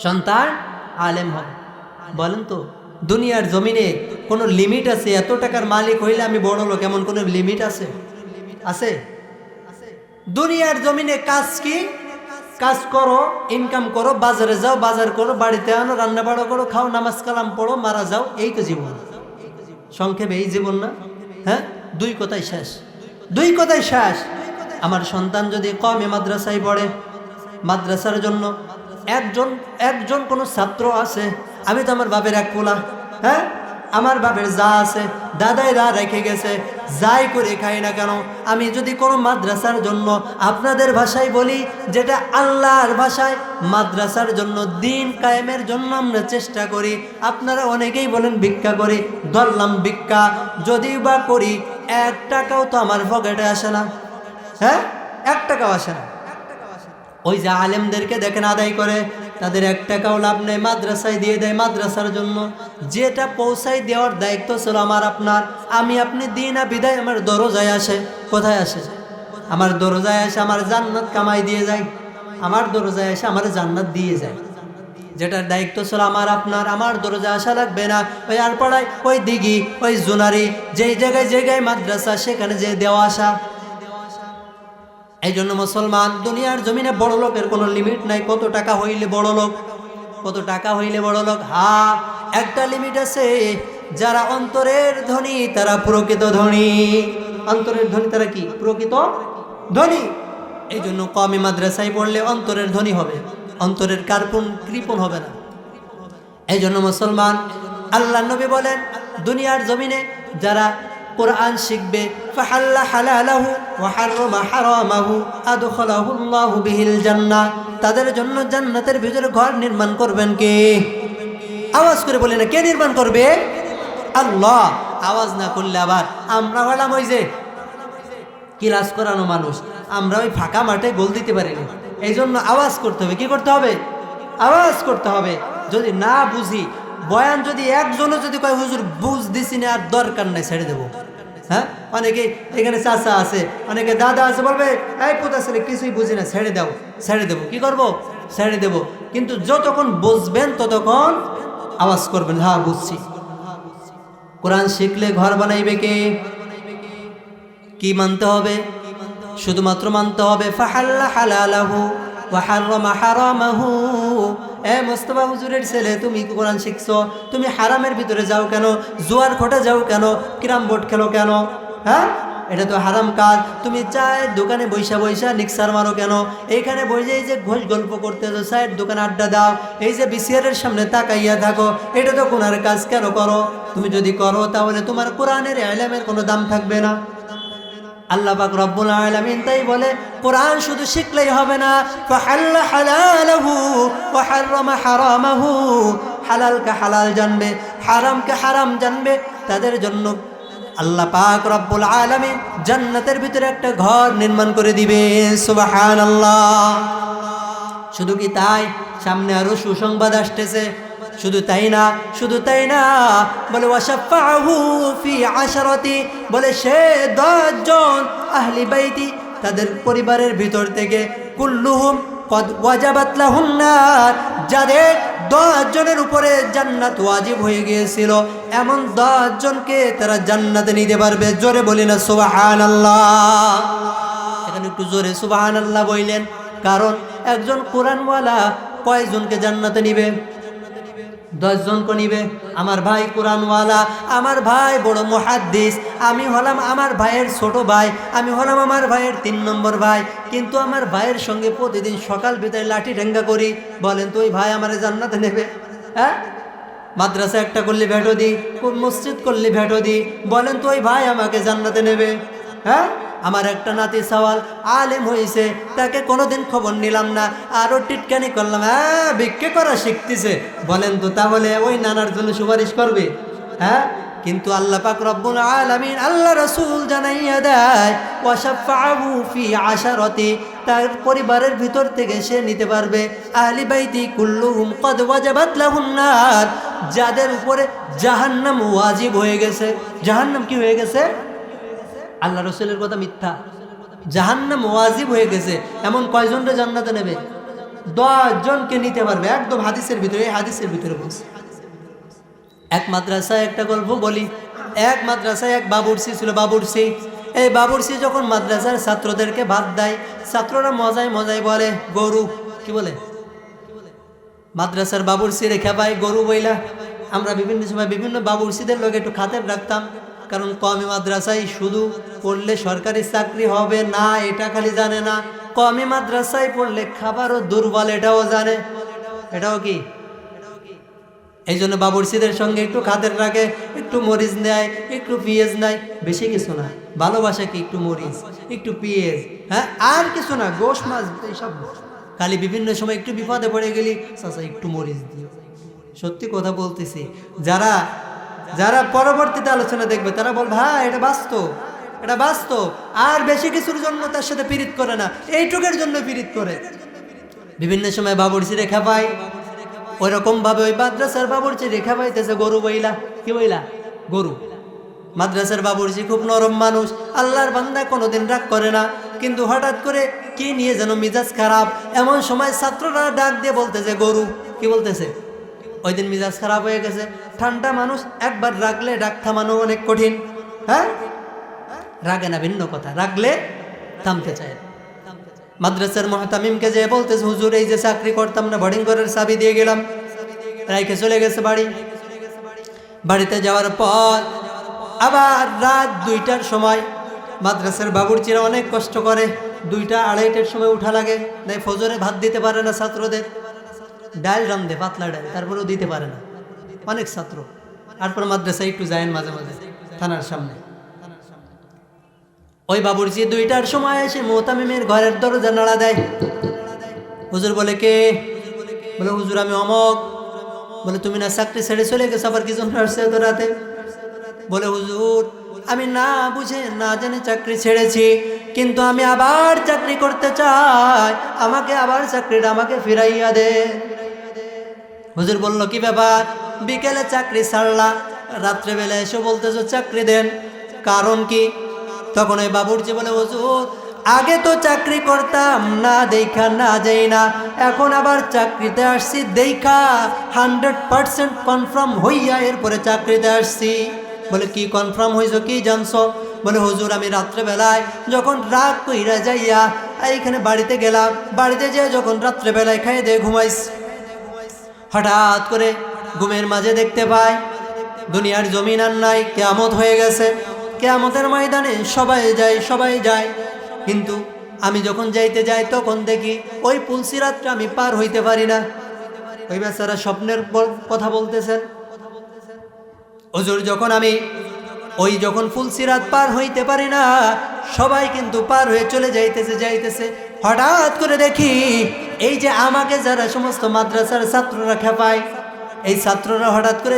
সন্তান আলেম হবে। বলেন তো, দুনিয়ার জমিনে কোনো লিমিট আছে? এত টাকার মালিক হইলে আমি বড় লোক, এমন কোনো লিমিট আছে? আছে? দুনিয়ার জমিনে কাজ কি? কাজ করো, ইনকাম করো, বাজারে যাও, বাজার করো, বাড়িতে আনো, রান্না বাড়ো করো, খাও, নামাজ কালাম পড়ো, মারা যাও। এই তো জীবন। সংক্ষেপে এই জীবন না? হ্যাঁ, 2 কথাই শেষ। 2 কথাই শেষ। আমার সন্তান যদি কওমি মাদ্রাসায় পড়ে, মাদ্রাসার জন্য একজন কোনো ছাত্র আছে, আমি তো আমার বাপের এক পোলা, হ্যাঁ, আমার বাপের যা আছে দাদাইরা রেখে গেছে, যাই করে খাই না কেন, আমি যদি কোনো মাদ্রাসার জন্য, আপনাদের ভাষায় বলি যেটা আল্লাহর ভাষায়, মাদ্রাসার জন্য দিন কায়েমের জন্য আমরা চেষ্টা করি, আপনারা অনেকেই বলেন ভিক্ষা করি, ধরলাম ভিক্ষা যদি বা করি, 1 টাকাও তো আমার পকেটে আসে না, হ্যাঁ, 1 টাকাও আসে না। ওই যে আলেমদেরকে দেখেন আদায় করে, তাদের 1 টাকাও লাভ নেই, মাদ্রাসায় দিয়ে দেয় মাদ্রাসার জন্য। যেটা পৌঁছাই দেওয়ার দায়িত্ব ছিল আমার আপনার, আমি আপনি দিই না বিদায় আমার দরজায় আসে। কোথায় আসে? আমার দরজায় আসে, আমার জান্নাত কামাই দিয়ে যায়, আমার দরজায় আসে আমার জান্নাত দিয়ে যায়। যেটার দায়িত্ব ছিল আমার আপনার, আমার দরজায় আসা লাগবে না, ওই আর পাড়ায়, ওই দিঘি, ওই জুনারি, যেই জায়গায় মাদ্রাসা সেখানে যে দেওয়া আসা। এই জন্য মুসলমান, দুনিয়ার জমিনে বড় লোকের কোনো লিমিট নাই। কত টাকা হইলে বড় লোক, কত টাকা হইলে বড় লোক? হ্যাঁ, একটা লিমিট আছে। যারা অন্তরের ধনী তারা প্রকৃত ধনী। অন্তরের ধনী তারা কি? প্রকৃত ধনী। এই জন্য কওমি মাদ্রাসায় পড়লে অন্তরের ধনী হবে, অন্তরের কৃপণ হবে না। এই জন্য মুসলমান, আল্লাহ নবী বলেন, দুনিয়ার জমিনে যারা কোরআন শিখবে, ফাহাল্লা হালালাহু ওয়া হাররামা হারামাহু আদখালাহুল্লাহু বিহিল জান্নাহ, তাদের জন্য জান্নাতের ভিতরে ঘর নির্মাণ করবেন কে? আওয়াজ করে বলে না, কে নির্মাণ করবে? আল্লাহ। আওয়াজ না করলে আবার আমরা হলাম ওই যে ক্লাস করানো মানুষ, আমরা ওই ফাঁকা মাঠে গোল দিতে পারি না। এই জন্য আওয়াজ করতে হবে। কি করতে হবে? আওয়াজ করতে হবে। যদি না বুঝি, বয়ান যদি একজনও যদি কয় হুজুর বুঝ দিছি না, আর দরকার নাই, ছেড়ে দেবো। হ্যাঁ, অনেকে এখানে চাচা আছে, অনেকে দাদা আছে, বলবে এই পুত আসলে কিছুই বুঝি না, ছেড়ে দাও, ছেড়ে দেবো। কি করবো? ছেড়ে দেবো। কিন্তু যতক্ষণ বুঝবেন ততক্ষণ আওয়াজ করবেন, হ্যাঁ বুঝছি। কোরআন শিখলে ঘর বানাইবে কে? কি মানতে হবে? শুধুমাত্র মানতে হবে ফাহাল্লা হালালাহু ওয়া হাররামা হারামাহু। এ মোস্তফা হুজুরের ছেলে, তুমি কোরআন শিখছো, তুমি হারামের ভিতরে যাও কেন? জুয়ার খোটা যাও কেন? ক্যারাম বোর্ড খেলো কেন? হ্যাঁ, এটা তো হারাম কাজ। তুমি চায়ের দোকানে বৈশা নিক্সার মারো কেন? এইখানে বসে এই যে ঘোষ গল্প করতে যাও, চায়ের দোকানে আড্ডা দাও, এই যে বিসিআরের সামনে তাকাইয়া থাকো, এটা তো গুনার কাজ। কেন করো? তুমি যদি করো তাহলে তোমার কোরআনের ইলমের কোনো দাম থাকবে না। আল্লাহ পাক রব্বুল আলামিন তাই বলে, কোরআন শুধু শিখলেই হবে না, ফাহাল্লা হালালাহু ওয়া হাররামা হারামাহু, হালালকে হালাল জানবে, হারামকে হারাম জানবে, তাদের জন্য আল্লাহ পাক রব্বুল আলামিন জান্নাতের ভিতরে একটা ঘর নির্মাণ করে দিবে। সুবহানাল্লাহ। শুধু কি তাই? সামনে আরো সুসংবাদ আসতেছে। শুধু তাই না, বলে ওয়াশাফাহু ফি আশারাতি, বলে সে 10 জন আহলি বাইতি, তাদের পরিবারের ভিতর থেকে, কুল্লুহুম কদ ওয়াজাবাত লাহুন নার, যাদের 10 জনের উপরে জান্নাত ওয়াজিব হয়ে গিয়েছিল, এমন 10 জনকে তারা জান্নাতে নিতে পারবে। জোরে বলি না সুবহানাল্লাহ। এখানে একটু জোরে সুবহানাল্লাহ বললেন, কারণ একজন কোরআনওয়ালা কয়জনকে জান্নাতে নিবে? 10 জনকে নিবে। আমার ভাই কোরআনওয়ালা, আমার ভাই বড় মুহাদ্দিস, আমি হলাম আমার ভাইয়ের ছোট ভাই, আমি হলাম আমার ভাইয়ের 3 নম্বর ভাই, কিন্তু আমার ভাইয়ের সঙ্গে প্রতিদিন সকাল বিদায় লাঠি ঠেঙ্গা করি। বলেন তো ওই ভাই আমার জান্নাতে নেবে? হ্যাঁ, মাদ্রাসা একটা করলে ভেটো দিই, মসজিদ করলে ভেটো দিই, বলেন তো ওই ভাই আমাকে জান্নাতে নেবে? হ্যাঁ, আমার একটা নাতি সওয়াল আলেম হয়েছে, তাকে কোনোদিন খবর নিলাম না, আরও টিটকানি করলাম, হ্যাঁ ভিক্ষে করা শিখতেছে, বলেন তো তাহলে ওই নানার জন্য সুপারিশ করবে? হ্যাঁ, কিন্তু আল্লাহ পাক রব্বুল আলামিন, আল্লাহ রাসূল জানাইয়া দেয়, ওয়াশাফাহু ফি আশারাতি, তার পরিবারের ভিতর থেকে সে নিতে পারবে। আহলি বাইতি কুল্লুহুম কদ ওয়াজাবাত লাহুন নার, যাদের উপরে জাহান্নাম ওয়াজিব হয়ে গেছে। জাহান্নাম কি হয়ে গেছে? আল্লাহ রাসূলের কথা মিথ্যা। জাহান্নাম ওয়াজিব হয়ে গেছে। এমন কয়জনরে জান্নাতে নেবে? 10 জনকে নিতে পারবে। একদম হাদিসের ভিতরে, এই হাদিসের ভিতরে বলছে। এক মাদ্রাসায় একটা গল্প বলি। এক মাদ্রাসায় এক বাবুর্চি ছিল। বাবুর্চি, এই বাবুর্চি যখন মাদ্রাসার ছাত্রদেরকে ভাত দেয়, ছাত্ররা মজায় মজায় বলে গরু। কি বলে? মাদ্রাসার বাবুর্চি রেখা পায় গরু বইলা। আমরা বিভিন্ন সময় বিভিন্ন বাবুর্চিদের লোক একটু খাতির রাখতাম। কারণ কওমি মাদ্রাসায় শুধু পড়লে সরকারি চাকরি হবে না এটা খালি জানে না, কওমি মাদ্রাসায় পড়লে খাবারও দুর্বল এটাও জানে। এটাও কি? এই জন্য বাবুর্চিদের সঙ্গে একটু খাদের রাখে, একটু মরিচ নেয়, একটু পেঁয়াজ নেয়, বেশি কিছু না। ভালোবাসা কি? একটু মরিচ, একটু পেঁয়াজ, হ্যাঁ, আর কিছু না, গোশ মাছ এইসব। খালি বিভিন্ন সময় একটু বিপদে পড়ে গেলি, চাচা একটু মরিচ দিও। সত্যি কথা বলতেছি, যারা যারা পরবর্তীতে আলোচনা দেখবে তারা বল, ভাই এটা বাস্তব, এটা বাস্তব। আর বেশি কিছুর জন্য তার সাথে পীড়িত করে না, এইটুকের জন্য পীড়িত করে। বিভিন্ন সময় বাবুর্চি রেখা পায়, ওই রকম ভাবে ওই মাদ্রাসার বাবুর্চি রেখা পাইতেছে গরু বইলা। কি বইলা? গরু। মাদ্রাসার বাবুর্চি খুব নরম মানুষ, আল্লাহর বান্দা কোনোদিন রাগ করে না, কিন্তু হঠাৎ করে কি নিয়ে যেন মিজাজ খারাপ। এমন সময় ছাত্ররা ডাক দিয়ে বলতেছে গরু। কি বলতেছে? ওই দিন মিজাজ খারাপ হয়ে গেছে। ঠান্ডা মানুষ, একবার রাগলে ডাক থামানো অনেক কঠিন। হ্যাঁ, রাগে না ভিন্ন কথা, রাগলে থামতে চায়। মাদ্রাসার মুহতামিমকে যে বলতেছে, হুজুর এই যে চাকরি করতাম না, বোর্ডিং ঘরের চাবি দিয়ে গেলাম, রাইখে চলে গেছে বাড়ি। বাড়িতে যাওয়ার পর আবার রাত 2টার সময় মাদ্রাসার বাবুর্চিরা অনেক কষ্ট করে, 2টা 2:30টার সময় উঠা লাগে, নাই ফজরে ভাত দিতে পারে না ছাত্রদের, ডাল রান্ধে, পাতলা ডাল, তারপরেও দিতে পারে না অনেক ছাত্র। তারপর মাদ্রাসায় একটু যায়েন মাঝে মাঝে থানার সামনে। ওই বাবুর্চি 2টার সময় এসে মুহতামিমের ঘরের দরজা নাড়া দেয়। হুজুর বলে, কে? বলে, হুজুর আমি অমক। বলে, তুমি না চাকরি ছেড়ে চলে গেছো, আবার কি জন্য আসছে এত রাতে? বলে, হুজুর আমি না বুঝে না জানি চাকরি ছেড়েছি, কিন্তু আমি আবার চাকরি করতে চাই, আমাকে আবার চাকরিটা আমাকে ফিরাইয়া দে। হুজুর বলল, কি ব্যাপার? বিকেলে চাকরি ছাড়লা, রাত্রেবেলা এসে বলতেছো চাকরি দেন, কারণ কি? তখন ওই বাবুর্চি বলে, হুজুর আগে তো চাকরি করতাম না দেখা না যাই না, এখন আবার চাকরিতে আসছি দেখা 100% কনফার্ম হইয়া এরপরে চাকরিতে আসছি। বলে, কি কনফার্ম হইছো, কি জানছো? বলে, হুজুর আমি রাত্রেবেলায় যখন রাগ কইরা যাইয়া এইখানে বাড়িতে গেলাম, বাড়িতে যেয়ে যখন রাত্রেবেলায় খাইয়ে দিয়ে ঘুমাইছি, হঠাৎ করে ঘুমের মাঝে দেখতে পাই দুনিয়ার জমিন আর নাই, কিয়ামত হয়ে গেছে। কিয়ামতের ময়দানে সবাই যায়, কিন্তু আমি যখন যাইতে যাই তখন দেখি ওই পুলসিরাতটা আমি পার হইতে পারি না। ওই বেচারা স্বপ্নের কথা বলতেছেন। হুজুর যখন আমি যখন ফুলসিরাত পার হইতে পারি না, সবাই কিন্তু পার হয়ে চলে যাইতেছে। হঠাৎ করে দেখি এই যে আমাকে যারা সমস্ত মাদ্রাসার ছাত্ররা খেপায়, এই ছাত্ররা হঠাৎ করে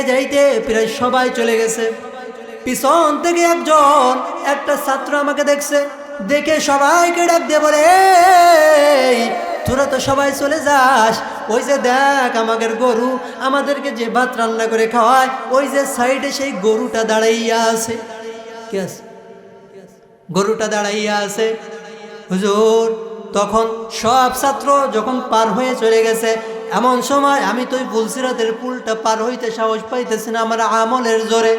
যাইতে প্রায় সবাই চলে গেছে। পিছন থেকে একটা ছাত্র আমাকে দেখছে, দেখে সবাইকে ডাক দিয়ে বলে, এই তোরা তো সবাই চলে যাস, ওই যে দেখ আমাদের গরু, আমাদেরকে যে ভাত রান্না করে খাওয়ায়, ওই যে সাইডে সেই গরুটা দাঁড়াইয়া আছে। কি আছে? গরুটা দাঁড়াইয়া আছে। হুজুর তখন সব ছাত্র যখন পার হয়ে চলে গেছে, এমন সময় আমি তো ওই পুলসিরাতের পুলটা পার হইতে সাহস পাইতেছি না আমার আমলের জোরে।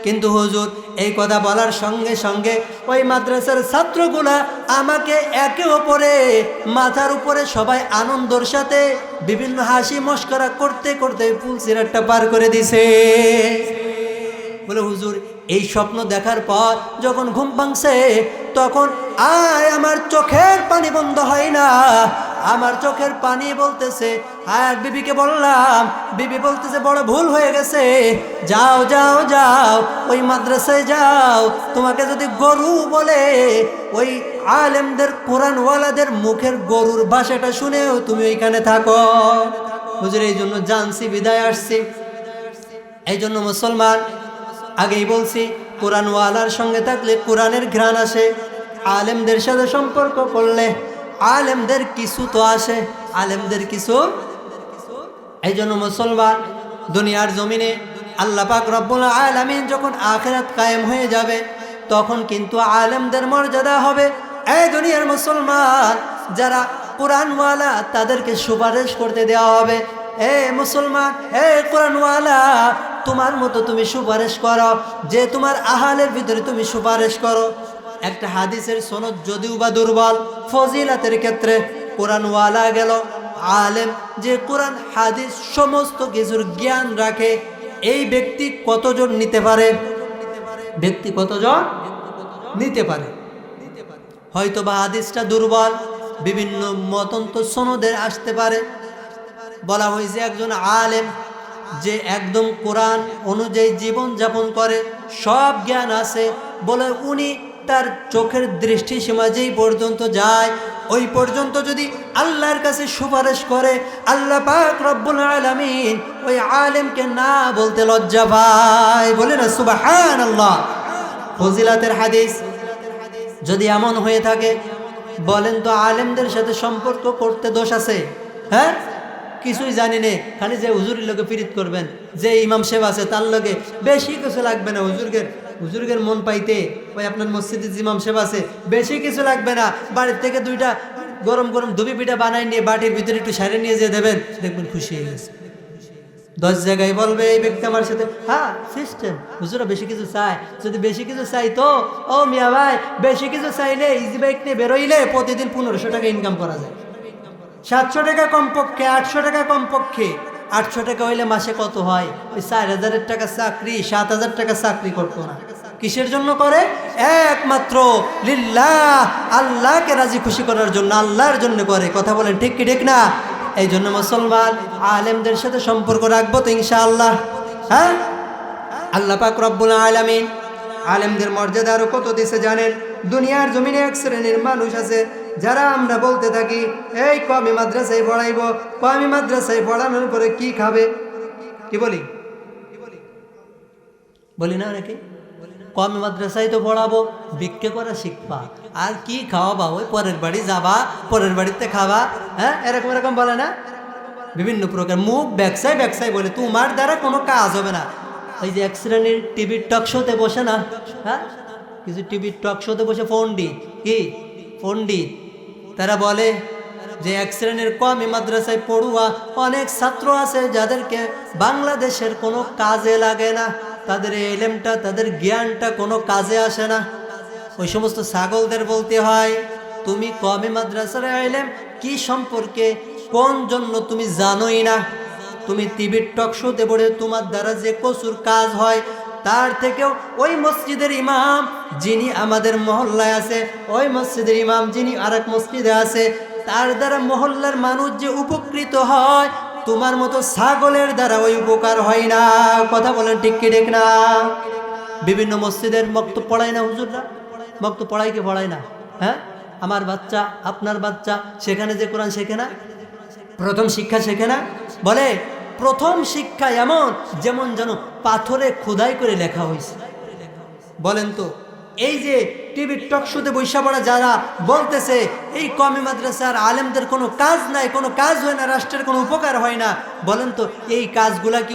কিন্তু হুজুর এই কথা বলার সঙ্গে সঙ্গে ওই মাদ্রাসার ছাত্রগুলা আমাকে একে অপরে মাথার উপরে সবাই আনন্দের সাথে বিভিন্ন হাসি মস্করা করতে করতে পুলসিরাতটা পার করে দিছে। বলে, হুজুর এই স্বপ্ন দেখার পর যখন ঘুম ভাঙছে, তখন আমার চোখের পানি বন্ধ হয় না, আমার চোখের পানি বলতেছে। আর বিবিকে বললাম, বিবি বলতেছে বড় ভুল হয়ে গেছে, যাও ওই মাদ্রাসায় যাও, তোমাকে যদি গরু বলে ওই আলেমদের কোরআনওয়ালাদের মুখের গরুর ভাষাটা শুনেও তুমি ওইখানে থাকো। হুজুর এই জন্য জানছি, বিদায় আসছি। এই জন্য মুসলমান, আগেই বলছি, কোরআনওয়ালার সঙ্গে থাকলে কোরআনের ঘ্রাণ আসে, আলেমদের সাথে সম্পর্ক করলে আলেমদের কিছু তো আসে, আলেমদের কিছু। এই জন্য মুসলমান, দুনিয়ার জমিনে আল্লাহ পাক রব্বুল আলামিন যখন আখিরাত কায়েম হয়ে যাবে, তখন কিন্তু আলেমদের মর্যাদা হবে। এই দুনিয়ার মুসলমান যারা কোরআনওয়ালা, তাদেরকে সুপারিশ করতে দেওয়া হবে। এ মুসলমান, এ কোরআনওয়ালা, তোমার মতো তুমি সুপারিশ করো, যে তোমার আহালের ভিতরে তুমি সুপারিশ করো। একটা হাদিসের সনদ যদিও বা দুর্বল, ফজিলাতের ক্ষেত্রে কোরআনওয়ালা গেল, আলেম যে কোরআন হাদিস সমস্ত কিছুর জ্ঞান রাখে, এই ব্যক্তি কতজন নিতে পারে? ব্যক্তি কতজন নিতে পারে? হয়তো বা হাদিসটা দুর্বল, বিভিন্ন মতন্ত সনদে আসতে পারে। বলা হয়েছে একজন আলেম যে একদম কোরআন অনুযায়ী জীবন যাপন করে, সব জ্ঞান আছে, বলে উনি তার চোখের দৃষ্টিসীমা যেই পর্যন্ত যায় ওই পর্যন্ত যদি আল্লাহর কাছে সুপারিশ করে, আল্লাহ পাক রব্বুল আলামিন ওই আলেমকে না বলতে লজ্জা পায়। বলে না সুবহানাল্লাহ। ফজিলাতের হাদিস। যদি এমন হয়ে থাকে, বলেন তো আলেমদের সাথে সম্পর্ক করতে দোষ আছে? হ্যাঁ, কিছুই জানি নে, খালি যে হুজুরের লোকে পীড়িত করবেন, যে ইমাম সাহেব আছে তার লোকে বেশি কিছু লাগবে না। হুজুরের মন পাইতে ওই আপনার মসজিদে ইমাম সাহেব আছে, বেশি কিছু লাগবে না। বাড়ির থেকে দুইটা গরম গরম ধুবি পিঠা বানাই নিয়ে বাটির ভিতরে একটু সারে নিয়ে যেয়ে দেবেন, দেখবেন খুশি হয়ে গেছে। 10 জায়গায় বলবে এই ব্যক্তি আমার সাথে, হ্যাঁ সিস্টেম, হুজুরা বেশি কিছু চায়। যদি বেশি কিছু চাই তো ও মিয়া ভাই, বেশি কিছু চাইলে ইজি বাইক নিয়ে বেরোইলে প্রতিদিন 1500 টাকা ইনকাম করা যায়। 700 টাকা কমপক্ষে, 800 টাকা কমপক্ষে। 800 টাকা হইলে মাসে কত হয়? ওই 4000 টাকা চাকরি, 7000 টাকা চাকরি করতো না। কিসের জন্য করে? একমাত্র লিল্লাহ, আল্লাহকে রাজি খুশি করার জন্য, আল্লাহর জন্য করে। কথা বলেন ঠিক কি ঠিক না? এই জন্য মুসলমান আলেমদের সাথে সম্পর্ক রাখবো তো ইনশাআল্লাহ। হ্যাঁ, আল্লাহ পাক রব্বুল আলামিন আলেমদের মর্যাদা আরো কত দিছে জানেন? দুনিয়ার জমিনে এক শ্রেণীর মানুষ আছে যারা আমরা বলতে থাকি এই কওমি মাদ্রাসায় পড়াইবো, কওমি মাদ্রাসায় পড়ানোর পরে কি খাবে? কি বলি বলি না নাকি? কওমি মাদ্রাসায় তো পড়াবো, ভিক্ষে করা শিখবা, আর কি খাওয়াবা? ওই পরের বাড়ি যাবা, পরের বাড়িতে খাবা। হ্যাঁ, এরকম এরকম বলে না? বিভিন্ন প্রকার মুখ ব্যবসায় বলে, তোমার দ্বারা কোনো কাজ হবে না। ওই যে এক শ্রেণীর টিভির টক শোতে বসে না, হ্যাঁ, কিছু টিভির টক শোতে বসে পণ্ডিত তারা বলে যে এক শ্রেণীর কওমি মাদ্রাসায় পড়ুয়া অনেক ছাত্র আছে যাদেরকে বাংলাদেশের কোনো কাজে লাগে না, তাদের এলেমটা, তাদের জ্ঞানটা কোনো কাজে আসে না। ওই সমস্ত ছাগলদের বলতে হয়, তুমি কওমি মাদ্রাসার এলেম কি সম্পর্কে, কোন জন্য তুমি জানোই না। তুমি টিভির টক শোতে পড়ে তোমার দ্বারা যে কসুর কাজ হয়, তার থেকেও ওই মসজিদের ইমাম যিনি আমাদের মহল্লায় আছে, ওই মসজিদের ইমাম যিনি আরেক মসজিদে আছে, তার দ্বারা মহল্লার মানুষ যে উপকৃত হয়, তোমার মতো ছাগলের দ্বারা ওই উপকার হয় না। কথা বলেন ঠিক কি ঠিক না? বিভিন্ন মসজিদের মক্তব পড়ায় না হুজুররা? মক্তব পড়ায় কি পড়ায় না? হ্যাঁ, আমার বাচ্চা, আপনার বাচ্চা সেখানে যে কোরআন শেখে না, প্রথম শিক্ষা শেখে না? বলে প্রথম শিক্ষা এমন যেমন যেন পাথরে খোদাই করে লেখা হয়েছে। বলেন তো, এই যে টিভির টক শোতে বৈশা পড়া যারা বলতেছে এই কওমি মাদ্রাসার আলেমদের কোনো কাজ নাই, কোনো কাজ হয় না, রাষ্ট্রের কোনো উপকার হয় না, বলেন তো এই কাজগুলা কি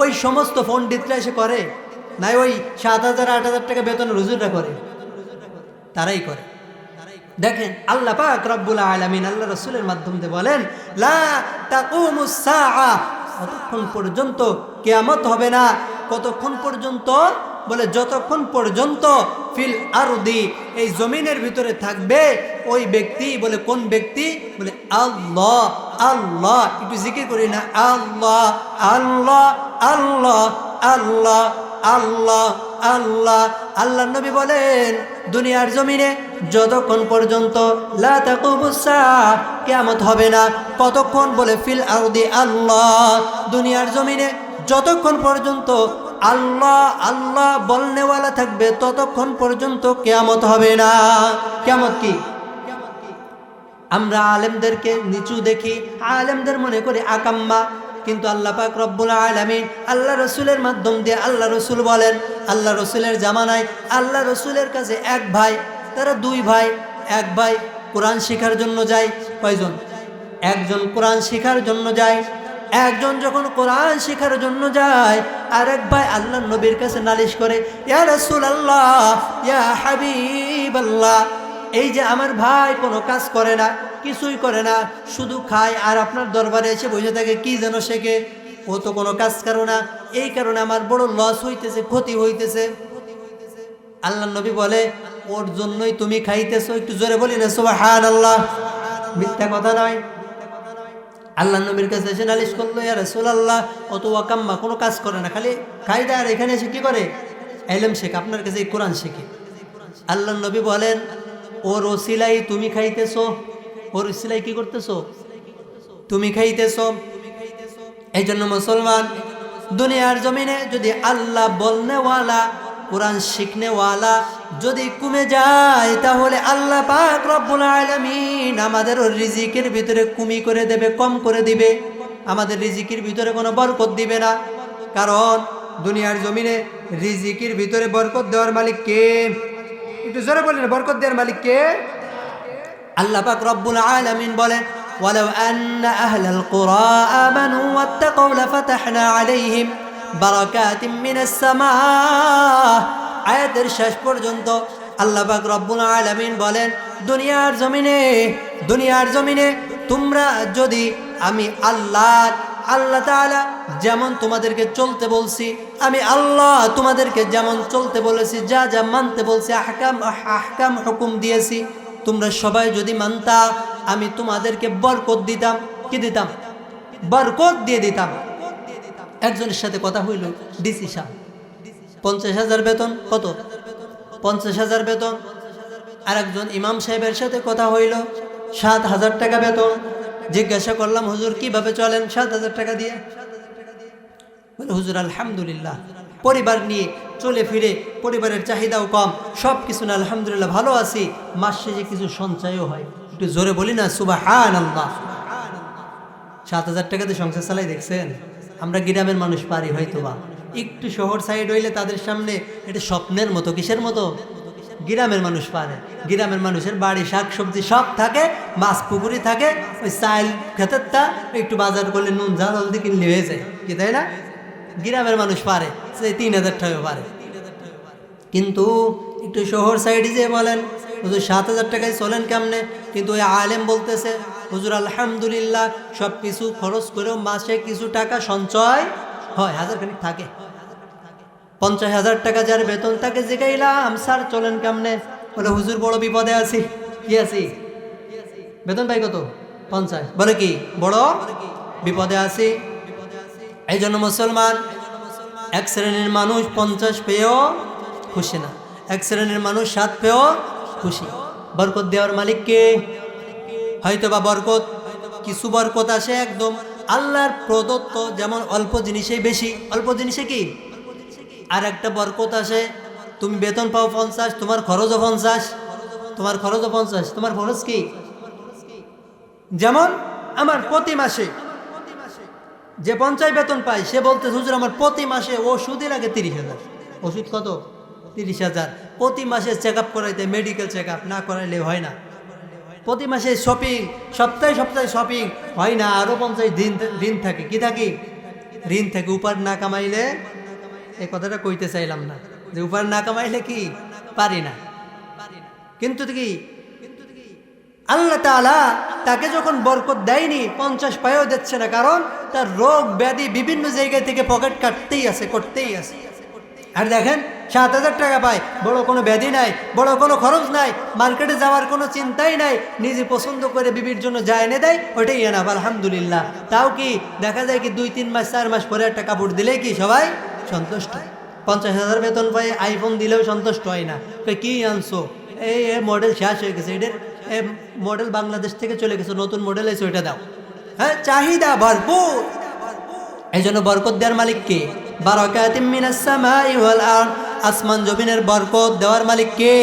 ওই সমস্ত পণ্ডিতরা এসে করে? নাই ওই 7,000 8,000 টাকা বেতনের হুজুররা করে? তারাই করে। দেখেন আল্লাহ পাক রব্বুল আলামিন আল্লাহ রাসূলের মাধ্যমে বলেন লা তাকুমুস সাআ, কতক্ষণ পর্যন্ত কিয়ামত হবে না। কতক্ষণ পর্যন্ত? বলে যতক্ষণ পর্যন্ত ফিল আরদি, এই জমিনের ভিতরে থাকবে ওই ব্যক্তি। বলে কোন ব্যক্তি? বলে আল্লাহ। আল্লাহ, একটু জিকির করি না, আল্লাহ আল্লাহ আল্লাহ আল্লাহ আল্লাহ আল্লাহ। আল্লাহ নবী বলেন দুনিয়ার জমিনে যতক্ষণ পর্যন্ত লা তাকুমুস সাআ, কিয়ামত হবে না। কতক্ষণ? বলে ফিল আরদি আল্লাহ, দুনিয়ার জমিনে যতক্ষণ পর্যন্ত আল্লাহ আল্লাহ বলনেওয়ালা থাকবে ততক্ষণ পর্যন্ত কিয়ামত হবে না। কিয়ামত কি? আমরা আলেমদেরকে নিচু দেখি, আলেমদের মনে করি আকাম্মা, কিন্তু আল্লাহ পাক রব্বুল আলামিন আল্লাহ রসুলের মাধ্যম দিয়ে আল্লাহ রসুল বলেন, আল্লাহ রসুলের জামানায় আল্লাহ রসুলের কাছে এক ভাই, তারা দুই ভাই। এক ভাই কোরআন শেখার জন্য যায়। কয়জন? একজন কোরআন শেখার জন্য যায়। একজন যখন কোরআন শেখার জন্য যায়, আরেক ভাই আল্লাহ নবীর কাছে নালিশ করে, ইয়া রাসূলুল্লাহ, ইয়া হাবিবাল্লাহ, এই যে আমার ভাই কোনো কাজ করে না, কিছুই করে না, শুধু খায় আর আপনার দরবারে এসে বসে থাকে, কি যেন শেখে, ও তো কোনো কাজ করে না, এই কারণে আমার বড় লস হইতেছে, ক্ষতি হইতেছে। আল্লাহ নবী বলে ওর জন্যই তুমি খাইতেছো। একটু জোরে বলি না সুবহানাল্লাহ। মিথ্যা কথা নয়। আল্লাহ নবীর কাছে এসে নালিশ করলো, ইয়া রাসূলুল্লাহ অত ওয়াকাম্মা কোনো কাজ করে না, খালি খাইদা আর এখানে এসে কি করে ইলম শেখে, আপনার কাছে এই কোরআন শেখে। আল্লাহ নবী বলেন, ওর ওসিলাই তুমি খাইতেছো, ওর ওসিলাই কি করতেছো, তুমি খাইতেছো। এই জন্য মুসলমান, দুনিয়ার জমিনে যদি আল্লাহ বলনেওয়ালা, কোরআন শিখনেওয়ালা যদি কমে যায়, তাহলে আল্লাহ পাক রব্বুল আলামিন আমাদের রিজিকের ভিতরে কমি করে দেবে, কম করে দিবে, আমাদের রিজিকের ভিতরে কোনো বরকত দিবে না। কারণ দুনিয়ার জমিনে রিজিকের ভিতরে বরকত দেওয়ার মালিক কে? একটু জোরে বলেন, বরকত দেওয়ার মালিক কে? আল্লাহ পাক রব্বুল আলামিন বলেন, ওয়ালাউ আন্না আহলাল কুরা আমানু ওয়াত্তাকাউ লাফাতাহনা আলাইহিম বারাকাতিম মিনাস সামাহ। আয়াতের শেষ পর্যন্ত আল্লাহ পাক রব্বুল আলামিন বলেন, দুনিয়ার জমিনে তোমরা যদি আমি আল্লাহ তাআলা যেমন তোমাদেরকে চলতে বলছি, আমি আল্লাহ তোমাদেরকে যেমন চলতে বলেছি, যা যা মানতে বলছি, আহকাম হুকুম দিয়েছি, তোমরা সবাই যদি মানতা, আমি তোমাদেরকে বরকত দিতাম। কি দিতাম? বরকত দিয়ে দিতাম। একজনের সাথে কথা হইল, ডিসি সাহেব, 50,000 বেতন। কত? 50,000 বেতন। আর একজন ইমাম সাহেবের সাথে কথা হইল, 7,000 টাকা বেতন। জিজ্ঞাসা করলাম, হুজুর কিভাবে চলেন 7,000 টাকা দিয়ে? বলে, হুজুর আলহামদুলিল্লাহ, পরিবার নিয়ে চলে ফিরে, পরিবারের চাহিদাও কম, সব কিছু না আলহামদুলিল্লাহ ভালো আছি, মাস শেষে কিছু সঞ্চয়ও হয়। একটু জোরে বলি না সুবহানাল্লাহ। 7,000 টাকাতে সংসার চালাই, দেখছেন? আমরা গ্রামের মানুষ পারি হয়তোবা, একটু শহর সাইড হইলে তাদের সামনে এটা স্বপ্নের মতো। কিসের মতো? গ্রামের মানুষ পারে। গ্রামের মানুষের বাড়ি শাকসবজি সব থাকে, মাছ পুকুরি থাকে, ওই চাল খেতেরটা একটু বাজার করলে নুন ঝাল হলদি কিনলে হয়ে যায়, কি তাই না? গ্রামের মানুষ পারে, সেই 3,000 টাকাও পারে। কিন্তু একটু শহর সাইডে যে বলেন, হুজুর 7,000 টাকায় চলেন কেমনে? কিন্তু ওই আলেম বলতেছে, হুজুর আলহামদুলিল্লাহ সব কিছু খরচ করেও মাসে কিছু টাকা সঞ্চয় হয়, 1,000 খানিক থাকে। 50,000 টাকা যার বেতন, তাকে জিগাইলাম, স্যার চলেন কেমনে? বলে, হুজুর বড় বিপদে আছি। কি আছি? বেতন পাই কত? 50। বলে, কি বড় বিপদে আছি। এই জন্য মুসলমান, এক শ্রেণীর মানুষ 50 পেয়েও খুশি না, এক শ্রেণীর মানুষ 7 পেয়েও খুশি। বরকত দেওয়ার মালিক কে? হয়তো বা বরকত, কিছু বরকত আসে একদম আল্লাহর প্রদত্ত, যেমন অল্প জিনিসেই বেশি, অল্প জিনিসে কি। আর একটা বরকত আসে, তুমি বেতন পাও 50, তোমার খরচও 50, তোমার খরচও 50, তোমার খরচ কি? যেমন আমার প্রতি মাসে যে 50 বেতন পায়, সে বলতে, হুজুর আমার প্রতি মাসে ওষুধই লাগে 30,000। ওষুধ কত? 30,000। প্রতি মাসে চেক আপ করাইতে, মেডিকেল চেক আপ না করাইলে হয় না। প্রতি মাসে শপিং, সপ্তাহে শপিং হয় না, আরো 50 দিন ঋণ থাকে। কি থাকি? ঋণ থাকে। উপার না কামাইলে, এই কথাটা কইতে চাইলাম না, যে উপার না কামাইলে কি পারি না। কিন্তু কি আল্লাহ তাআলা তাকে যখন বরকত দেয়নি, 50 পায়ও দিচ্ছে না, কারণ তার রোগ ব্যাধি বিভিন্ন জায়গা থেকে পকেট কাটতেই আছে, করতেই আছে। আর দেখেন 7,000 টাকা পায়, বড় কোনো ব্যাধি নাই, বড় কোনো খরচ নাই, মার্কেটে যাওয়ার কোনো চিন্তাই নাই, নিজে পছন্দ করে বিবির জন্য যা এনে দেয় ওটাই এনাফ, আলহামদুলিল্লাহ। তাও কি দেখা যায় কি 2-3 মাস 4 মাস পরে একটা কাপড় দিলেই কি সবাই সন্তুষ্ট। 50,000 বেতন পাই, আইফোন দিলেও সন্তুষ্ট হয় না। কি আনছো? এই মডেল শেষ হয়ে গেছে, এটার মডেল বাংলাদেশ থেকে চলে গেছে, নতুন মডেল এসে ওইটা দাও। হ্যাঁ, চাহিদা ভরপুর। এই জন্য বরকত দেওয়ার মালিক কে? বারাকাতিম মিনাস সামাই ওয়াল আরদ, আসমান জমিনের বরকত দেওয়ার মালিক কে?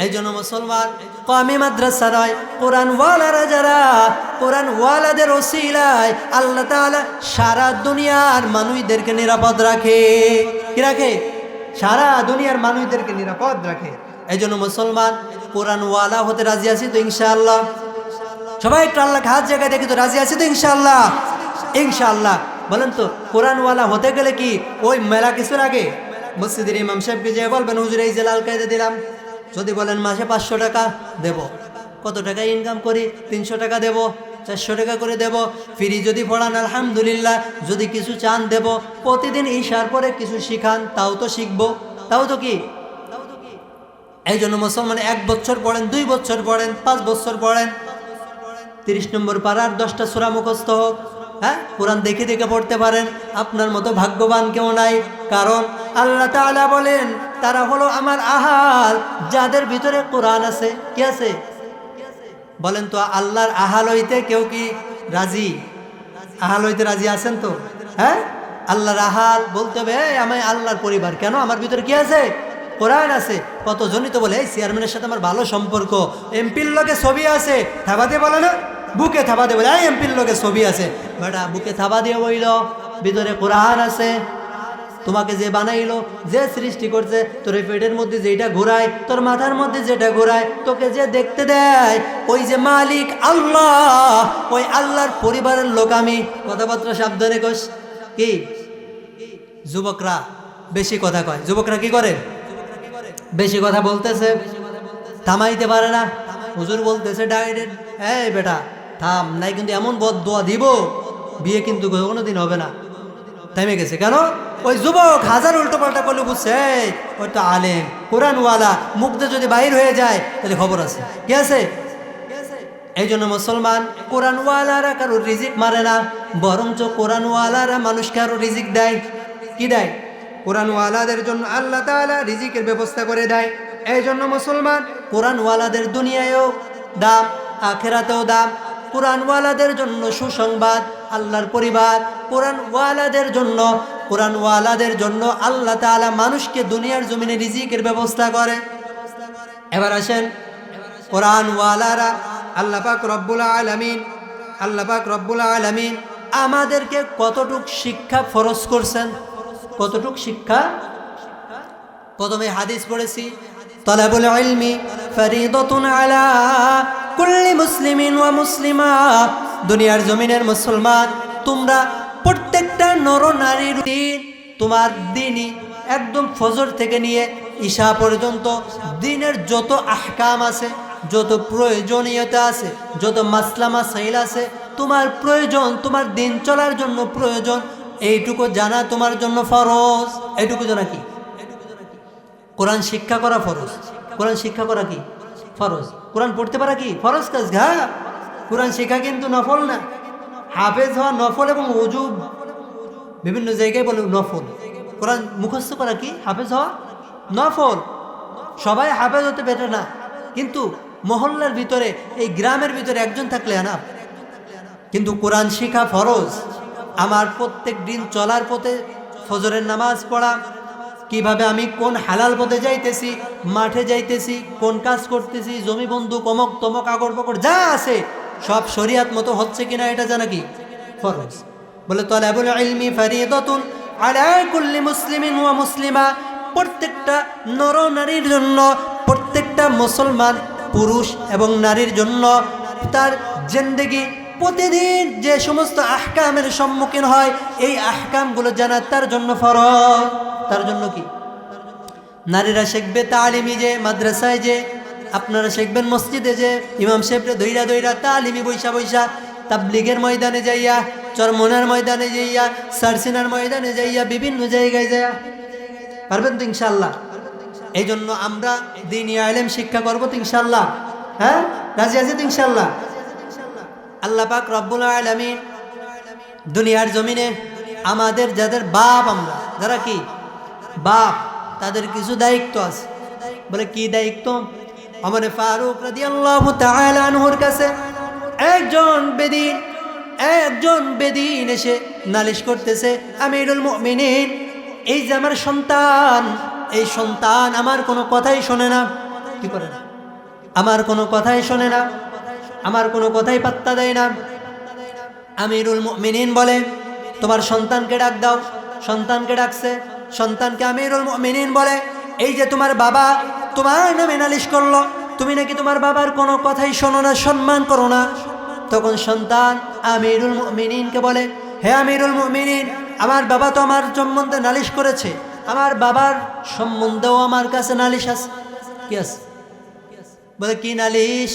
এই জন্য মুসলমান, কওমি মাদ্রাসা নয়, কোরআন ওয়ালারা যারা, কোরআন ওয়ালাদের ওসিলায় আল্লাহ তাআলা সারা দুনিয়ার মানুষদেরকে নিরাপদ রাখে। কি রাখে? সারা দুনিয়ার মানুষদেরকে নিরাপদ রাখে। এই জন্য মুসলমান, কোরআন ওয়ালা হতে রাজি আছি তো ইনশাআল্লাহ? সবাই একটু আল্লাহকে হাত জায়গায় দেখি তো, রাজি আছি তো ইনশাআল্লাহ? ইনশাআল্লাহ বলেন তো। কোরআনওয়ালা হতে গেলে কি ওই মেলা কিছুর আগে মসজিদের ইমাম সাহেবকে যে বলবেন, হুজুর এই যে লাল কায়দা দিলাম, যদি বলেন মাসে 500 টাকা দেব, কত টাকা ইনকাম করি? 300 টাকা দেব, 400 টাকা করে দেব। ফ্রি যদি পড়ান আলহামদুলিল্লাহ, যদি কিছু চান দেব। প্রতিদিন ঈশার পরে কিছু শিখান, তাও তো শিখবো, তাও তো কি। এই জন্য মুসলমান 1 বছর পড়েন, 2 বছর পড়েন, 5 বছর পড়েন, 30 নম্বর পারার 10টা সূরা মুখস্থ হোক। হ্যাঁ, কোরআন দেখে দেখে পড়তে পারেন, আপনার মতো ভাগ্যবান কেউ নাই। কারণ আল্লাহ তাআলা বলেন তারা হলো আমার আহাল, যাদের ভিতরে কোরআন আছে। কি আছে বলেন তো? আল্লাহর আহাল হইতে কেউ কি রাজি? আহাল হইতে রাজি আছেন তো? হ্যাঁ, আল্লাহর আহাল বলতে হবে আমি আল্লাহর পরিবার। কেন? আমার ভিতরে কি আছে? কোরআন আছে। কতজনই তো বলে এই চেয়ারম্যানের সাথে আমার ভালো সম্পর্ক, এমপির লগে ছবি আছে, থাবা দিয়ে বলে না, বুকে থাবা দিয়ে বলে এই এমপির লগে ছবি আছে। বেটা বুকে থাবা দিয়ে বইল, ভিতরে কোরআন আছে। তোমাকে যে বানাইলো, যে সৃষ্টি করছে, তোর পেটের মধ্যে যেটা ঘোরায়, তোর মাথার মধ্যে যেটা ঘোরায়, তোকে যে দেখতে দেয়, ওই যে মালিক আল্লাহ, ওই আল্লাহর পরিবারের লোক আমি। কথাবার্তা সাবধানে কস। কি যুবকরা বেশি কথা কয়? যুবকরা কি করে? বেশি কথা বলতেছে, থামাইতে পারে না। হুজুর বলতেছে ডাইরেক্ট, এই বেটা থাম, নাই কিন্তু এমন বদদোয়া দিব বিয়ে কিন্তু কোনোদিন হবে না। থেমে গেছে কেন? ওই যুবক হাজার উল্টো পাল্টা করলে বুঝছে ওই তো আলেম কোরআনওয়ালা, মুখতে যদি বাইর হয়ে যায় তাহলে খবর আছে। কি আছে? এই জন্য মুসলমান কোরআনওয়ালারা কারো রিজিক মারে না, বরঞ্চ কোরআনওয়ালারা মানুষকে আরো রিজিক দেয়। কি দেয়? কোরআনওয়ালাদের জন্য আল্লাহ তাআলা রিজিকের ব্যবস্থা করে দেয়। এই জন্য মুসলমান কোরআনওয়ালাদের দুনিয়ায়ও দাম, আখেরাতেও দাম। কোরআনওয়ালাদের জন্য সুসংবাদ, আল্লাহর পরিবার কোরআনওয়ালাদের জন্য আল্লাহ তাআলা মানুষকে দুনিয়ার জমিনে রিজিকের ব্যবস্থা করে। এবার আসেন কোরআনওয়ালারা আল্লাহ পাক রব্বুল আলামিন আমাদেরকে কতটুক শিক্ষা ফরজ করছেন? কতটুক শিক্ষা? প্রথমে হাদিস পড়েছি, তালাবুল ইলমি ফরিদাতুন আলা কুল্লি মুসলিমিন ওয়া মুসলিমা। দুনিয়ার জমিনের মুসলমান, তোমরা প্রত্যেকটা নর নারীর তোমার দিনই একদম ফজর থেকে নিয়ে ঈশা পর্যন্ত দিনের যত আহকাম আছে, যত প্রয়োজনীয়তা আছে, যত মাসলা মাসাইল আছে, তোমার প্রয়োজন, তোমার দিন চলার জন্য প্রয়োজন, এইটুকু জানা তোমার জন্য ফরজ। এইটুকু জানা কি? কোরআন শিক্ষা করা ফরজ। কোরআন শিক্ষা করা কি? ফরজ। কোরআন পড়তে পারা কি? ফরজ কাজ। হ্যাঁ, কোরআন শেখা কিন্তু নফল না। হাফেজ হওয়া নফল, এবং ওজুব বিভিন্ন জায়গায় বলে নফল। কোরআন মুখস্থ করা কি? হাফেজ হওয়া নফল। সবাই হাফেজ হতে পারে না, কিন্তু মহল্লার ভিতরে, এই গ্রামের ভিতরে একজন থাকলে না। কিন্তু কোরআন শিখা ফরজ। আমার প্রত্যেক দিন চলার পথে ফজরের নামাজ পড়া, কিভাবে আমি কোন হালাল পথে যাইতেছি, মাঠে যাইতেছি, কোন কাজ করতেছি, জমি বন্ধু কমক তমক আগর পকর যা আছে সব শরিয়াত মতো হচ্ছে কিনা এটা জানা কি? ফরজ। বলে তালাবুল ইলমি ফরিদাতুন আলা কুল্লি মুসলিমিন ওয়া মুসলিমা। প্রত্যেকটা নর নারীর জন্য, প্রত্যেকটা মুসলমান পুরুষ এবং নারীর জন্য তার জিন্দেগি প্রতিদিন যে সমস্ত আহকামের সম্মুখীন হয়, এই আহকামগুলো জানা তার জন্য ফরজ। তার জন্য কি? নারীরা শিখবে তালিমি, যে মাদ্রাসায়, যে আপনারা শিখবেন মসজিদে, যে ইমাম সাহেবরা দইরা দইরা তালিমি বৈশা বৈশা, তাবলিগের ময়দানে যাইয়া, চরমনার ময়দানে যাইয়া, সারসিনার ময়দানে যাইয়া, বিভিন্ন জায়গায় যাইয়া। পারবেন তো ইনশাআল্লাহ? এই জন্য আমরা দ্বীনি ইলম শিক্ষা করবো তো ইনশাআল্লাহ। হ্যাঁ, রাজি আছি তো ইনশাআল্লাহ? আল্লাহ পাক রব্বুল আলামিন দুনিয়ার জমিনে আমাদের যাদের বাপ, আমরা যারা কি বাপ, তাদের কিছু দায়িত্ব আছে। বলে কি দায়িত্ব? ওমর ফারুক রাদিয়াল্লাহু তাআলা আনহুর কাছে একজন বেদিন এসে নালিশ করতেছে, আমিরুল মুমিনিন, এই যে আমার সন্তান, এই সন্তান আমার কোনো কথাই শোনে না। কি করে না? আমার কোনো কথাই শোনে না, আমার কোনো কথাই পাত্তা দেয় না। আমিরুল মুমিনিন বলে, তোমার সন্তানকে ডাক দাও। সন্তানকে ডাকছে, সন্তানকে আমিরুল মুমিনিন বলে, এই যে তোমার বাবা তোমার নামে নালিশ করলো, তুমি নাকি তোমার বাবার কোনো কথাই শোনো না, সম্মান করো না। তখন সন্তান আমিরুল মুমিনিনকে বলে, হে আমিরুল মুমিনিন, আমার বাবা তো আমার সম্বন্ধে নালিশ করেছে, আমার বাবার সম্বন্ধেও আমার কাছে নালিশ আছে। কি আছে? বলে কি নালিশ?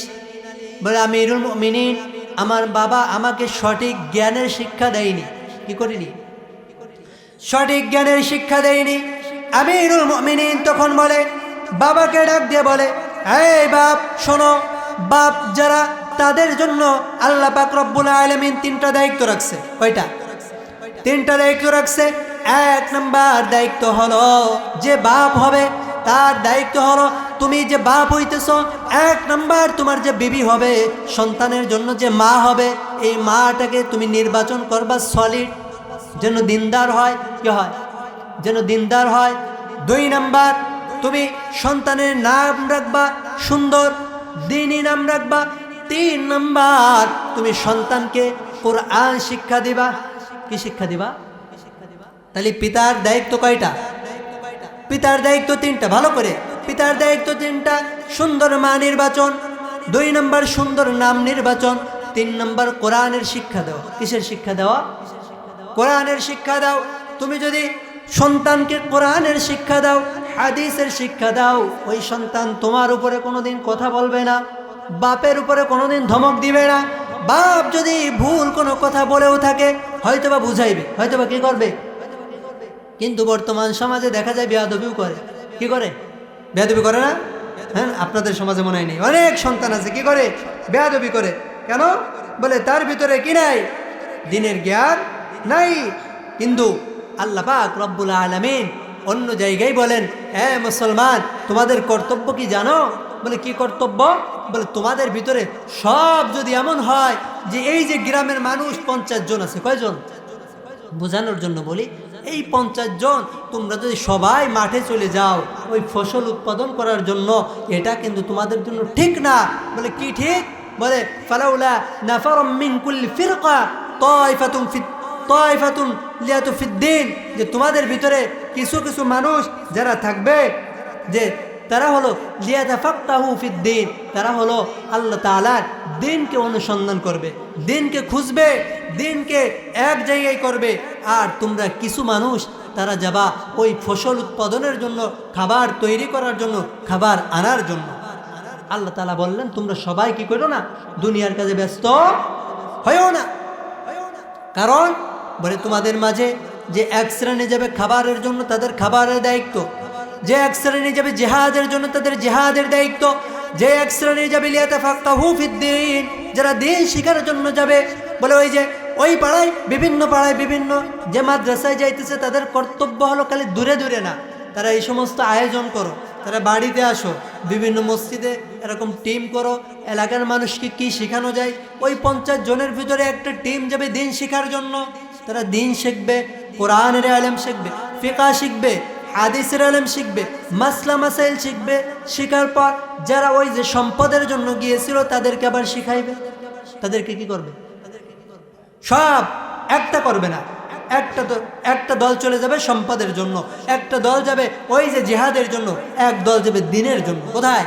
বলে আমিরুল মুমিনিন, আমার বাবা আমাকে সঠিক জ্ঞানের শিক্ষা দেয়নি। কি করিনি? সঠিক জ্ঞানের শিক্ষা দেয়নি। আমিরুল মুমিনিন তখন বলে, বাবাকে ডাক দিয়ে বলে, এই বাপ শোনো, বাপ যারা তাদের জন্য আল্লাহ পাক রব্বুল আলামিন তিনটা দায়িত্ব রাখছে। কয়টা? তিনটা দায়িত্ব রাখছে। এক নাম্বার দায়িত্ব হলো যে বাপ হবে তার দায়িত্ব হলো তুমি যে বাপ হইতেছ, এক নাম্বার তোমার যে বিবি হবে, সন্তানের জন্য যে মা হবে, এই মাটাকে তুমি নির্বাচন করবা সলিড, যেন দিনদার হয়। কি হয়? যেন দিনদার হয়। দুই নাম্বার তুমি সন্তানের নাম রাখবা সুন্দর, দ্বীনি নাম রাখবা। তিন নাম্বার তুমি সন্তানকে কোরআন শিক্ষা দিবা। কি শিক্ষা দিবা? তাহলে পিতার দায়িত্ব কয়টা? পিতার দায়িত্ব তিনটা। ভালো করে, পিতার দায়িত্ব তিনটা। সুন্দর মা নির্বাচন, দুই নম্বর সুন্দর নাম নির্বাচন, তিন নম্বর কোরআনের শিক্ষা দেওয়া। কিসের শিক্ষা দেওয়া? কোরআনের শিক্ষা দাও। তুমি যদি সন্তানকে কোরআনের শিক্ষা দাও, হাদিসের শিক্ষা দাও, ওই সন্তান তোমার উপরে কোনোদিন কথা বলবে না, বাপের উপরে কোনোদিন ধমক দিবে না। বাপ যদি ভুল কোনো কথা বলেও থাকে হয়তোবা বুঝাইবে, হয়তোবা কি করবে। কিন্তু বর্তমান সমাজে দেখা যায় বেয়াদবিও করে। কি করে? বেয়াদবি করে না? হ্যাঁ, আপনাদের সমাজে মনে হয় নেই, অনেক সন্তান আছে কি করে? বেয়াদবি করে। কেন? বলে তার ভিতরে কি নাই? দ্বীনের জ্ঞান নাই। কিন্তু আল্লাহ পাক রব্বুল আলামিন অন্য জায়গায় বলেন, হ্যাঁ মুসলমান, তোমাদের কর্তব্য কি জানো? বলে কি কর্তব্য? বলে তোমাদের ভিতরে সব যদি এমন হয় যে এই যে গ্রামের মানুষ 50 জন আছে, কয়জন? বোঝানোর জন্য বলি, এই 50 জন তোমরা যদি সবাই মাঠে চলে যাও ওই ফসল উৎপাদন করার জন্য, এটা কিন্তু তোমাদের জন্য ঠিক না। বলে কি ঠিক? বলে ফালাউলা নাফারুম মিন কুল্লি ফিরকা তায়ফাতুন লিয়াতু ফিদ্দিন, যে তোমাদের ভিতরে কিছু কিছু মানুষ যারা থাকবে যে তারা হলো লিয়াতাফাক্কাহু ফিদ্দিন, তারা হলো আল্লাহ তাআলার দ্বীনকে অনুসন্ধান করবে, দ্বীনকে খুঁজবে, দ্বীনকে এক জায়গায় করবে। আর তোমরা কিছু মানুষ তারা যাবা ওই ফসল উৎপাদনের জন্য, খাবার তৈরি করার জন্য, খাবার আনার জন্য। আল্লাহ তাআলা বললেন তোমরা সবাই কি করো না? দুনিয়ার কাজে ব্যস্ত হয়েও না। কারণ বলে তোমাদের মাঝে যে এক শ্রেণী যাবে খাবারের জন্য, তাদের খাবারের দায়িত্ব। যে এক শ্রেণী যাবে জিহাদের জন্য, তাদের জিহাদের দায়িত্ব। যে এক শ্রেণী যাবে লিয়াতাফাক্কাহু ফিদ্দিন, যারা দ্বীন শিখার জন্য যাবে। বলে ওই যে ওই পাড়ায় বিভিন্ন যে মাদ্রাসায় যাইতেছে তাদের কর্তব্য হলো খালি দূরে দূরে না, তারা এই সমস্ত আয়োজন করো, তারা বাড়িতে আসো, বিভিন্ন মসজিদে এরকম টিম করো, এলাকার মানুষকে কি শেখানো যায়। ওই 50 জনের ভিতরে একটা টিম যাবে দ্বীন শিখার জন্য। তারা দ্বীন শিখবে, কোরআনের ইলম শিখবে, ফিকহ শিখবে, হাদিসের ইলম শিখবে, মাসলা মাসাইল শিখবে। শিখার পর যারা ওই যে সম্পদের জন্য গিয়েছিল তাদেরকে আবার শিখাইবে। তাদেরকে কি করবে? সব একটা করবে না। একটা দল চলে যাবে সম্পদের জন্য, একটা দল যাবে ওই যে জিহাদের জন্য, এক দল যাবে দ্বীনের জন্য। কোথায়?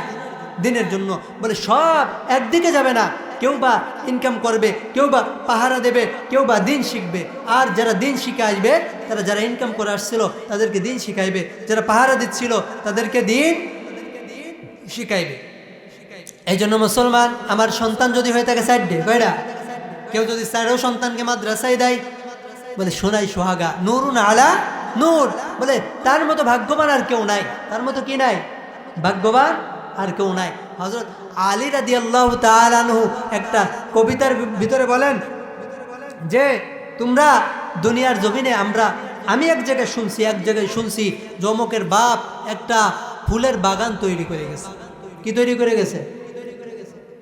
দ্বীনের জন্য। বলে সব একদিকে যাবে না। কেউ বা ইনকাম করবে, কেউ বা পাহারা দেবে, কেউ বা দ্বীন শিখবে। আর যারা দ্বীন শিখে আসবে, তারা যারা ইনকাম করে আসছিল তাদেরকে দ্বীন শিখাইবে, যারা পাহারা দিচ্ছিল তাদেরকে দ্বীন শিখাইবে। এই জন্য মুসলমান, আমার সন্তান যদি হয়ে থাকে সাইডে কয়টা, কেউ যদি 4 সন্তানকে মাদ্রাসায় দেয়, বলে সোনাই সোহাগা, নূরুন আলা নূর। বলে তার মতো ভাগ্যবান আর কেউ নাই, তার মতো কি নাই? ভাগ্যবান আর কেউ নাই। হযরত আলী রাদিয়াল্লাহু তাআলা আনহু একটা কবিতার ভিতরে বলেন যে তোমরা দুনিয়ার জমিনে আমি এক জায়গায় শুনছি জমকের বাপ একটা ফুলের বাগান তৈরি করে গেছে। কি তৈরি করে গেছে?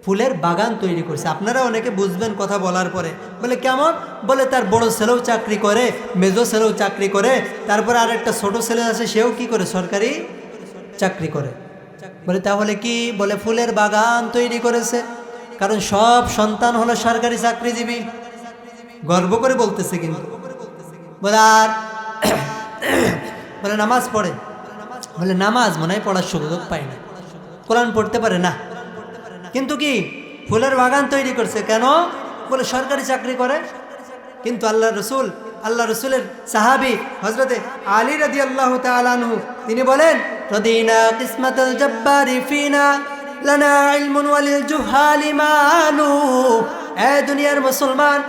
ফুলের বাগান তৈরি করছে। আপনারা অনেকে বুঝবেন কথা বলার পরে। বলে কেমন? বলে তার বড় ছেলেও চাকরি করে, মেজো ছেলেও চাকরি করে, তারপরে আর একটা ছোট ছেলে আছে সেও কি করে? সরকারি চাকরি করে। বলে তাহলে কি? বলে ফুলের বাগান তৈরি করেছে, কারণ সব সন্তান হলো সরকারি চাকরিজীবী। গর্ব করে বলতেছে কিন্তু। বলে আর বলে নামাজ পড়ে। বলে নামাজ মনে হয় পড়ার সুযোগ পায় না, কোরআন পড়তে পারে না, কিন্তু কি ফুলের বাগান তৈরি করছে। কেন? বলে সরকারি চাকরি করে। কিন্তু আল্লাহ রসুলের সাহাবী হযরতে আলী রাদিয়াল্লাহু তাআলা আনহু তিনি বলেন, রদিনা কিসমাতাল জব্বারি ফিনা লানা ইলমুন ওয়ালিল জুহালি মানু। এ দুনিয়ার মুসলমান,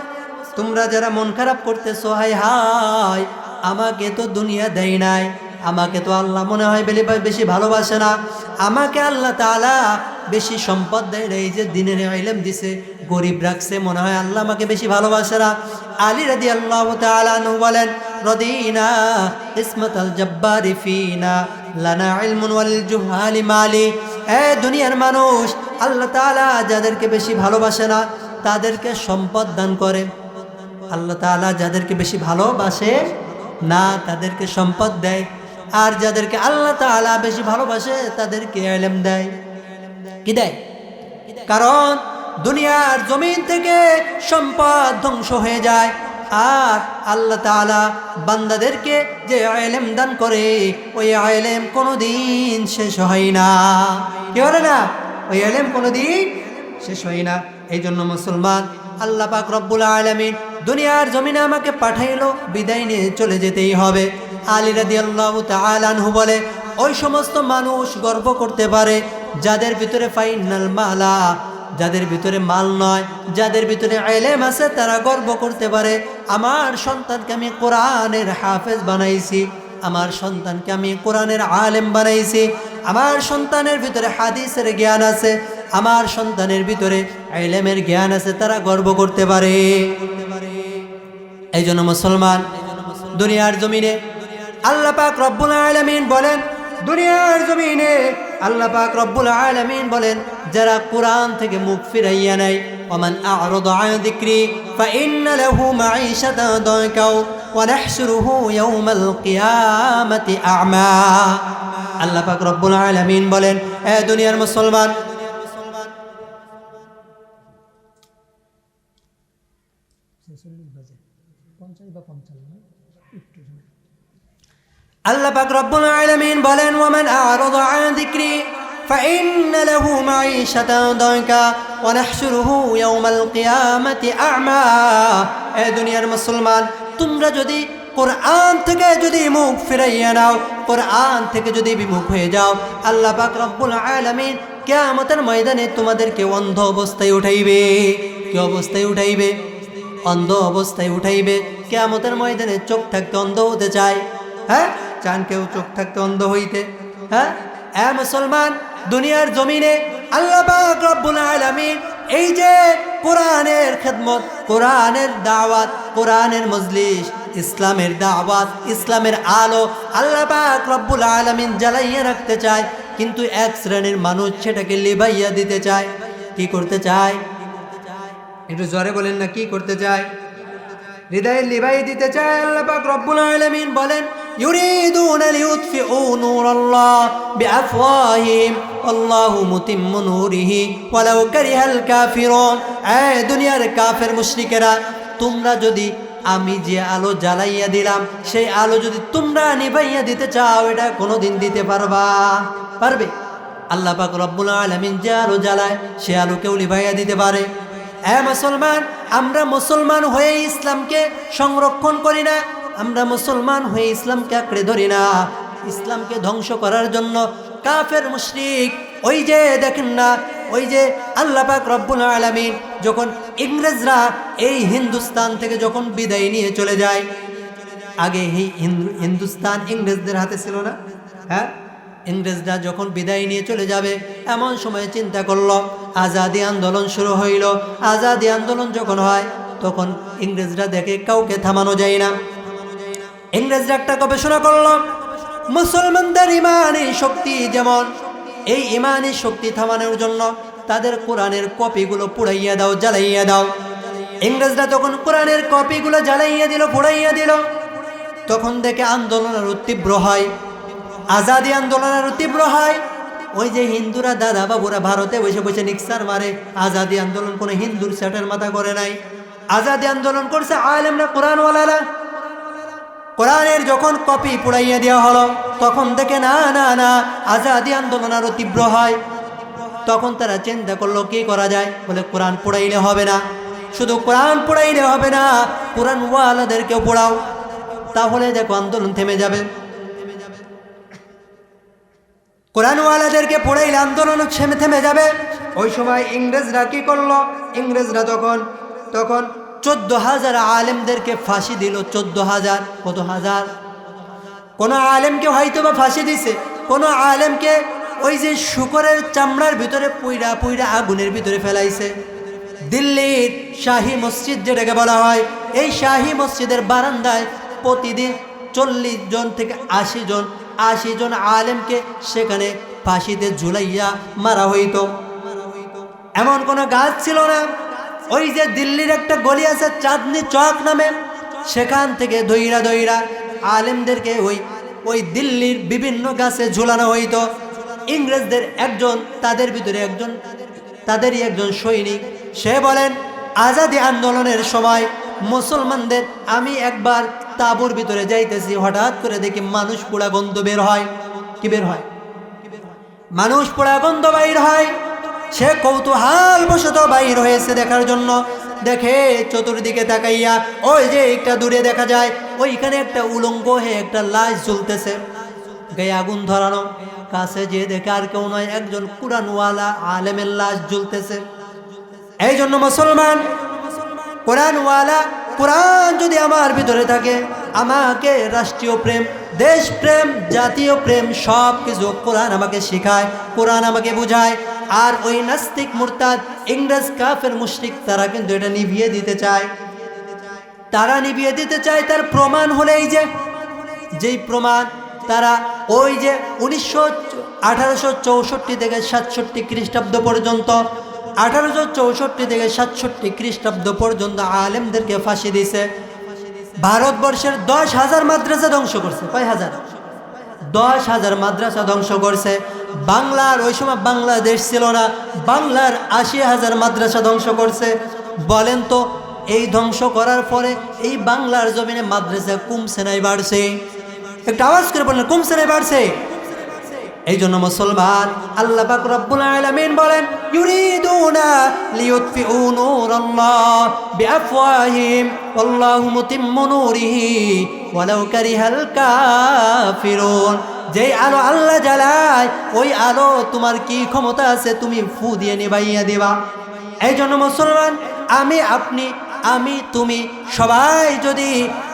তোমরা যারা মন খারাপ করতেছো, হায় হায় আমাকে তো দুনিয়া দেয় নাই, আমাকে তো আল্লাহ মনে হয় বেশি ভালোবাসে না, আমাকে আল্লাহ তাআলা বেশি সম্পদ দেয় না, এই যে দিনের ইলম দিছে, গরিব রাখছে, মনে হয় আল্লাহ আমাকে বেশি ভালোবাসে না। আলী রাদিয়াল্লাহু তাআলা আনহু বলেন, রদিনা ইসমাতাল জাব্বারি ফিনা লানা ইলমুন ওয়াল জুহালি মালি। দুনিয়ার মানুষ, আল্লাহ তাআলা যাদেরকে বেশি ভালোবাসে না তাদেরকে সম্পদ দান করে, আল্লাহ তাআলা যাদেরকে বেশি ভালোবাসে না তাদেরকে সম্পদ দেয়, আর যাদেরকে আল্লাহ তাআলা বেশি ভালোবাসে তাদেরকে ইলম দেয়। কি দেয়? কারণ দুনিয়ার জমিন থেকে সম্পদ ধ্বংস হয়ে যায়, আর আল্লাহ তাআলা বান্দাদেরকে যে ইলম দান করে ওই ইলম কোনোদিন শেষ হয় না। কি বলে না? ওই ইলম কোনোদিন শেষ হয় না। এই জন্য মুসলমান, আল্লাহ পাক রব্বুল আলামিন দুনিয়ার জমিনে আমাকে পাঠাইলো, বিদায় নিয়ে চলে যেতেই হবে। আলী রাদিয়াল্লাহু তাআলা আনহু বলে, ওই সমস্ত মানুষ গর্ব করতে পারে যাদের ভিতরে ফাইনাল মালা, যাদের ভিতরে মাল নয়, যাদের ভিতরে ইলম আছে, তারা গর্ব করতে পারে আমার সন্তানকে আমি কোরআনের হাফেজ বানাইছি, আমার সন্তানকে আমি কোরআনের আলেম বানাইছি, আমার সন্তানের ভিতরে হাদিসের জ্ঞান আছে, আমার সন্তানের ভিতরে ইলমের জ্ঞান আছে, তারা গর্ব করতে পারে। এই জন্য মুসলমান, দুনিয়ার জমিনে আল্লাহ পাক রব্বুল আলামিন বলেন, দুনিয়ার জমিনে আল্লাহ পাক রব্বুল আলামিন বলেন, যারা কোরআন থেকে মুখ ফিরাইয়া নেয়, ওমান আ'রাদা আন যিকরি ফাইন্না লাহু মাঈশাতান দানকা ওয়া নাহশুরুহু ইয়াওমাল কিয়ামাতি আ'মা। আল্লাহ পাক রব্বুল আলামিন বলেন, হে দুনিয়ার মুসলমান, আল্লাহ পাক রব্বুল আলামিন বলেন, ওয়ামান আ'রাদা আন যিকরি ফাইন্না লাহু মাঈশাতান দানকা ওয়া নাহশুরুহু ইয়াওমাল কিয়ামাতি আ'মা। এ দুনিয়ার মুসলমান, তোমরা যদি কোরআন থেকে যদি মুখ ফিরাইয়া নাও, কোরআন থেকে যদি বিমুখ হয়ে যাও, আল্লাহ পাক রব্বুল আলামিন কিয়ামতের ময়দানে তোমাদেরকে অন্ধ অবস্থায় উঠাইবে। কি অবস্থায় উঠাইবে? অন্ধ অবস্থায় উঠাইবে। কিয়ামতের ময়দানে চোখ থাকতে অন্ধ হতে চায়? হ্যাঁ, চান কেউ চোখ থাকতে অন্ধ হইতে? হ্যাঁ, মুসলমান, দুনিয়ার জমিনে আল্লাহ পাক রব্বুল আলামিন এই যে কোরআনের খেদমত, কোরআনের দাওয়াত, কোরআনের মজলিস, ইসলামের দাওয়াত, ইসলামের আলো আল্লাহ পাক রব্বুল আলামিন জ্বালাইয়া রাখতে চায়, কিন্তু এক শ্রেণীর মানুষ সেটাকে লিভাইয়া দিতে চায়। কি করতে চায়? একটু জোরে বলেন না, কি করতে চায়? হৃদয়ে লিভাই দিতে চায়। আল্লাহ পাক রব্বুল আলামিন বলেন, ইউরিদুনা লিউতফিউ নূরাল্লাহ বিআফওয়াহিহিম আল্লাহু মুতিম্মু নূরিহি ওয়ালাউ কারিহাল কাফিরুন। দুনিয়ার কাফের মুশরিকেরা, তোমরা যদি আমি যে আলো জ্বালাইয়া দিলাম সেই আলো যদি তোমরা নিভাইয়া দিতে চাও, এটা কোনোদিন দিতে পারবে? আল্লাহ পাক রব্বুল আলামিন যে আলো জ্বালায় সে আলো কেউ নিভাইয়া দিতে পারে? মুসলমান, আমরা মুসলমান হয়ে ইসলামকে সংরক্ষণ করি না, আমরা মুসলমান হয়ে ইসলামকে আঁকড়ে ধরি না। ইসলামকে ধ্বংস করার জন্য কাফের মুশরিক, ওই যে দেখেন না, ওই যে আল্লাহ পাক রব্বুল আলামিন যখন ইংরেজরা এই হিন্দুস্তান থেকে যখন বিদায় নিয়ে চলে যায়, আগে এই হিন্দুস্তান ইংরেজদের হাতে ছিল না? হ্যাঁ, ইংরেজরা যখন বিদায় নিয়ে চলে যাবে এমন সময় চিন্তা করলো, আজাদি আন্দোলন শুরু হইল। আজাদি আন্দোলন যখন হয় তখন ইংরেজরা দেখে কাউকে থামানো যায় না। ইংরেজরা একটা গবেষণা করলো, মুসলমানদের ইমানি শক্তি যেমন, এই ইমানি শক্তি থামানোর জন্য তাদের কোরআনের কপিগুলো পুড়াইয়া দাও, জ্বালাইয়া দাও। ইংরেজরা তখন কোরআনের কপিগুলো জ্বালাইয়া দিল, পুড়াইয়া দিল। তখন দেখে আন্দোলন আরো তীব্র হয়, আজাদি আন্দোলন আরো তীব্র হয়। ওই যে হিন্দুরা, দাদা বাবুরা ভারতে বসে বসে নিক্সার মারে, আজাদি আন্দোলন কোনো হিন্দুর স্যাটের মাথা করে নাই। আজাদি আন্দোলন করছে আলেমরা, কোরআনওয়ালারা। কোরআনের যখন কপি পুড়াইয়া দেওয়া হলো তখন দেখে না না না, আজাদি আন্দোলন আরো তীব্র হয়। তখন তারা চিন্তা করলো কি করা যায়। বলে কোরআন পোড়াইলে হবে না, শুধু কোরআন পোড়াইলে হবে না, কোরআনওয়ালাদেরকেও পোড়াও, তাহলে দেখো আন্দোলন থেমে যাবে। কোরআনওয়ালাদেরকে পোড়াইলে আন্দোলন থেমে যাবে। ওই সময় ইংরেজরা কি করলো? ইংরেজরা তখন 14,000 আলেমদেরকে ফাঁসি দিল। 14,000, কত হাজার? কোনো আলেমকে হয়তো বা ফাঁসি দিছে, কোনো আলেমকে ওই যে শুকরের চামড়ার ভিতরে পুইরা পুইরা আগুনের ভিতরে ফেলাইছে। দিল্লির শাহী মসজিদ যেটাকে বলা হয়, এই শাহী মসজিদের বারান্দায় প্রতিদিন 40 জন থেকে 80 জন আলেমকে সেখানে ফাঁসিতে ঝুলাইয়া মারা হইতো। এমন কোনো গাছ ছিল না। ওই যে দিল্লির একটা গলি আছে চাঁদনি চক নামে, সেখান থেকে দইরা দইরা আলেমদেরকে ওই দিল্লির বিভিন্ন গাছে ঝুলানো হইতো। ইংরেজদের একজন, তাদেরই একজন সৈনিক, সে বলেন আজাদি আন্দোলনের সময় মুসলমানদের, আমি একবার তাঁবুর ভিতরে যাইতেছি, হঠাৎ করে দেখি মানুষ পোড়া গন্ধ বের হয়। কি বের হয়? মানুষ পোড়া গন্ধ বাইর হয়। সে কৌতূহল বশত বাইর হয়েছে দেখার জন্য। দেখে চতুর্দিকে তাকাইয়া ওই যে একটা দূরে দেখা যায়, ওইখানে একটা উলঙ্গ হয়ে একটা লাশ ঝুলতেছে, গায়ে আগুন ধরানো। কাছে যে দেখে আর কেউ নয়, একজন কুরআনওয়ালা আলেমের লাশ ঝুলতেছে। এই জন্য মুসলমান, কোরআনওয়ালা, কোরআন যদি আমার ভিতরে থাকে, আমাকে রাষ্ট্রীয় প্রেম, দেশ প্রেম, জাতীয় প্রেম সব কিছু কোরআন আমাকে শেখায়, কোরআন আমাকে বুঝায়। আর ওই নাস্তিক, মুরতাদ, ইংরেজ, কাফের, মুশরিক তারা কিন্তু এটা নিভিয়ে দিতে চায়। তার প্রমাণ হলে এই যেই প্রমাণ তারা ওই যে 1864 থেকে 67 খ্রিস্টাব্দ পর্যন্ত, 1864 থেকে 67 খ্রিস্টাব্দ পর্যন্ত আলেমদেরকে ফাঁসি দিয়েছে। ভারতবর্ষের 10,000 মাদ্রাসা ধ্বংস করছে। কয় হাজার? 10,000 মাদ্রাসা ধ্বংস করছে। বাংলার, ওই সময় বাংলাদেশ ছিল না, বাংলার 80,000 মাদ্রাসা ধ্বংস করছে। বলেন তো, এই ধ্বংস করার পরে এই বাংলার জমিনে মাদ্রাসা কমছে নাই বাড়ছে? একটা আওয়াজ করে বলেন, কমছে নাই বাড়ছে? এই জন্য মুসলমান, আল্লাহ পাক রব্বুল আলামিন বলেন, ইউরিদুনা লিইউতফিউ নূরাল্লাহ বিআফওয়াহিহিম ওয়াল্লাহু মুতিম্মু নূরিহি ওয়ালাউ কারিহাল কাফিরুন। যেই আলো আল্লাহ জ্বালায়, ওই আলো তোমার কি ক্ষমতা আছে তুমি ফু দিয়ে নিভাইয়া দিবা? এই জন্য মুসলমান, আমি, আপনি, তুমি সবাই যদি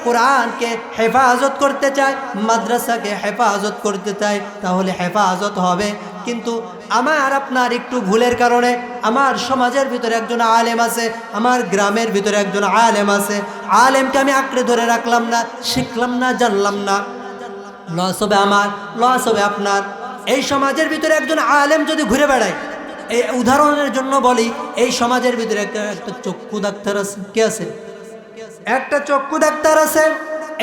কোরআনকে হেফাজত করতে চাই, মাদ্রাসাকে হেফাজত করতে চাই, তাহলে হেফাজত হবে। কিন্তু আমার আপনার একটু ভুলের কারণে আমার সমাজের ভিতরে একজন আলেম আছে, আমার গ্রামের ভিতরে একজন আলেম আছে, আলেমকে আমি আঁকড়ে ধরে রাখলাম না, শিখলাম না, জানলাম না, লস হবে আমার, লস হবে আপনার। এই সমাজের ভিতরে একজন আলেম যদি ঘুরে বেড়ায়, এই উদাহরণের জন্য বলি, এই সমাজের ভিতরে একটা চক্ষু ডাক্তার আছে। কে আছে? একটা চক্ষু ডাক্তার আছে।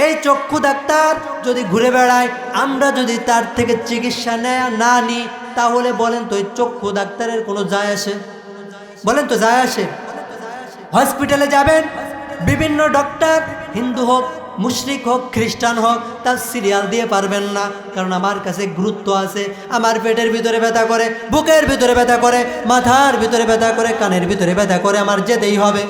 এই চক্ষু ডাক্তার যদি ঘুরে বেড়ায়, আমরা যদি তার থেকে চিকিৎসা না নিই, তাহলে বলেন তো এই চক্ষু ডাক্তারের কোনো যায় আসে? বলেন তো যায় আসে? হসপিটালে যাবেন, বিভিন্ন ডক্টর, হিন্দু হোক, মুশরিক হোক, খ্রিস্টান হোক, তার সিরিয়াল দিয়ে পারবেন না, কারণ আমার কাছে গুরুত্ব আছে। আমার পেটের ভিতরে ব্যথা করে, বুকের ভিতরে ব্যথা করে, মাথার ভিতরে ব্যথা করে, কানের ভিতরে ব্যথা করে, আমার যেতেই হবে।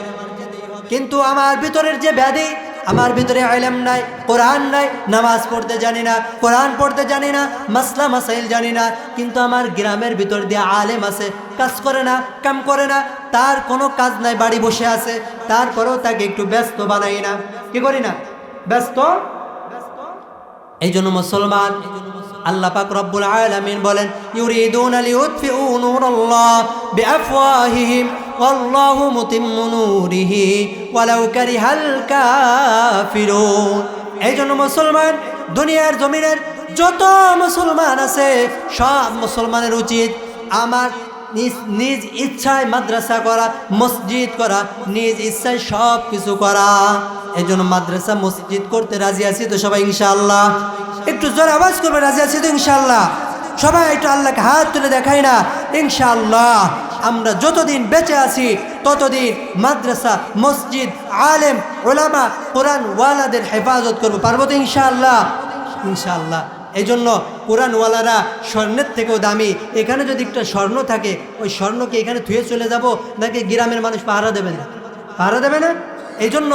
কিন্তু আমার ভিতরের যে ব্যাধি, আমার ভিতরে ইলম নাই, কোরআন নাই, নামাজ পড়তে জানি না, কোরআন পড়তে জানি না, মাসলা মাসাইল জানি না, কিন্তু আমার গ্রামের ভিতর দিয়ে আলেম আছে, কাজ করে না, কাম করে না, তার কোনো কাজ নাই, বাড়ি বসে আছে, তারপরেও তাকে একটু ব্যস্ত বানাই না, কি করি না? ব্যস্ত। এই জন্য মুসলমান, আল্লাহ পাক রব্বুল আলামিন বলেন, ইউরিদুনা লিইউতফিউ নূরাল্লাহ বিআফওয়াহিহিম ওয়াল্লাহু মুতিম্মু নূরিহি ওয়ালাউ কারিহাল কাফিরুন। এই জন্য মুসলমান, দুনিয়ার জমিনের যত মুসলমান আছে, সব মুসলমানের উচিত আমার নিজ ইচ্ছায় মাদ্রাসা করা, মসজিদ করা, নিজ ইচ্ছায় সব কিছু করা। এই জন্য মাদ্রাসা, মসজিদ করতে রাজি আছি তো সবাই ইনশাআল্লাহ? একটু জোরে আওয়াজ করবে, রাজি আছি তো ইনশাআল্লাহ? সবাই একটু আল্লাহকে হাত তুলে দেখাই না ইনশাআল্লাহ? আমরা যতদিন বেঁচে আছি ততদিন মাদ্রাসা, মসজিদ, আলেম, ওলামা, কোরআন ওয়ালাদের হেফাজত করবো, পারবো তো ইনশাআল্লাহ? ইনশাআল্লাহ। এই জন্য কোরআনওয়ালারা স্বর্ণের থেকেও দামি। এখানে যদি একটা স্বর্ণ থাকে, ওই স্বর্ণকে এখানে থুয়ে চলে যাব, নাকি গ্রামের মানুষ পাহারা দেবে না? পাহারা দেবে না? এই জন্য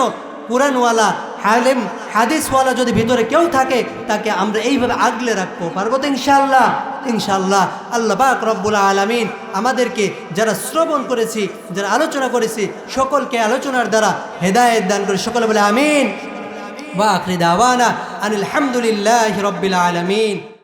কোরআনওয়ালা, আলেম, হাদিসওয়ালা যদি ভিতরে কেউ থাকে, তাকে আমরা এইভাবে আগলে রাখবো, পারবো তো ইনশাআল্লাহ? ইনশাআল্লাহ। আল্লাহ পাক রব্বুল আলামিন আমাদেরকে যারা শ্রবণ করেছি, যারা আলোচনা করেছি, সকলকে আলোচনার দ্বারা হেদায়েত দান করে, সকলে বলে আমিন। ওয়া আখিরি দাওয়ানা আনিল হামদুলিল্লাহি রাব্বিল আলামিন।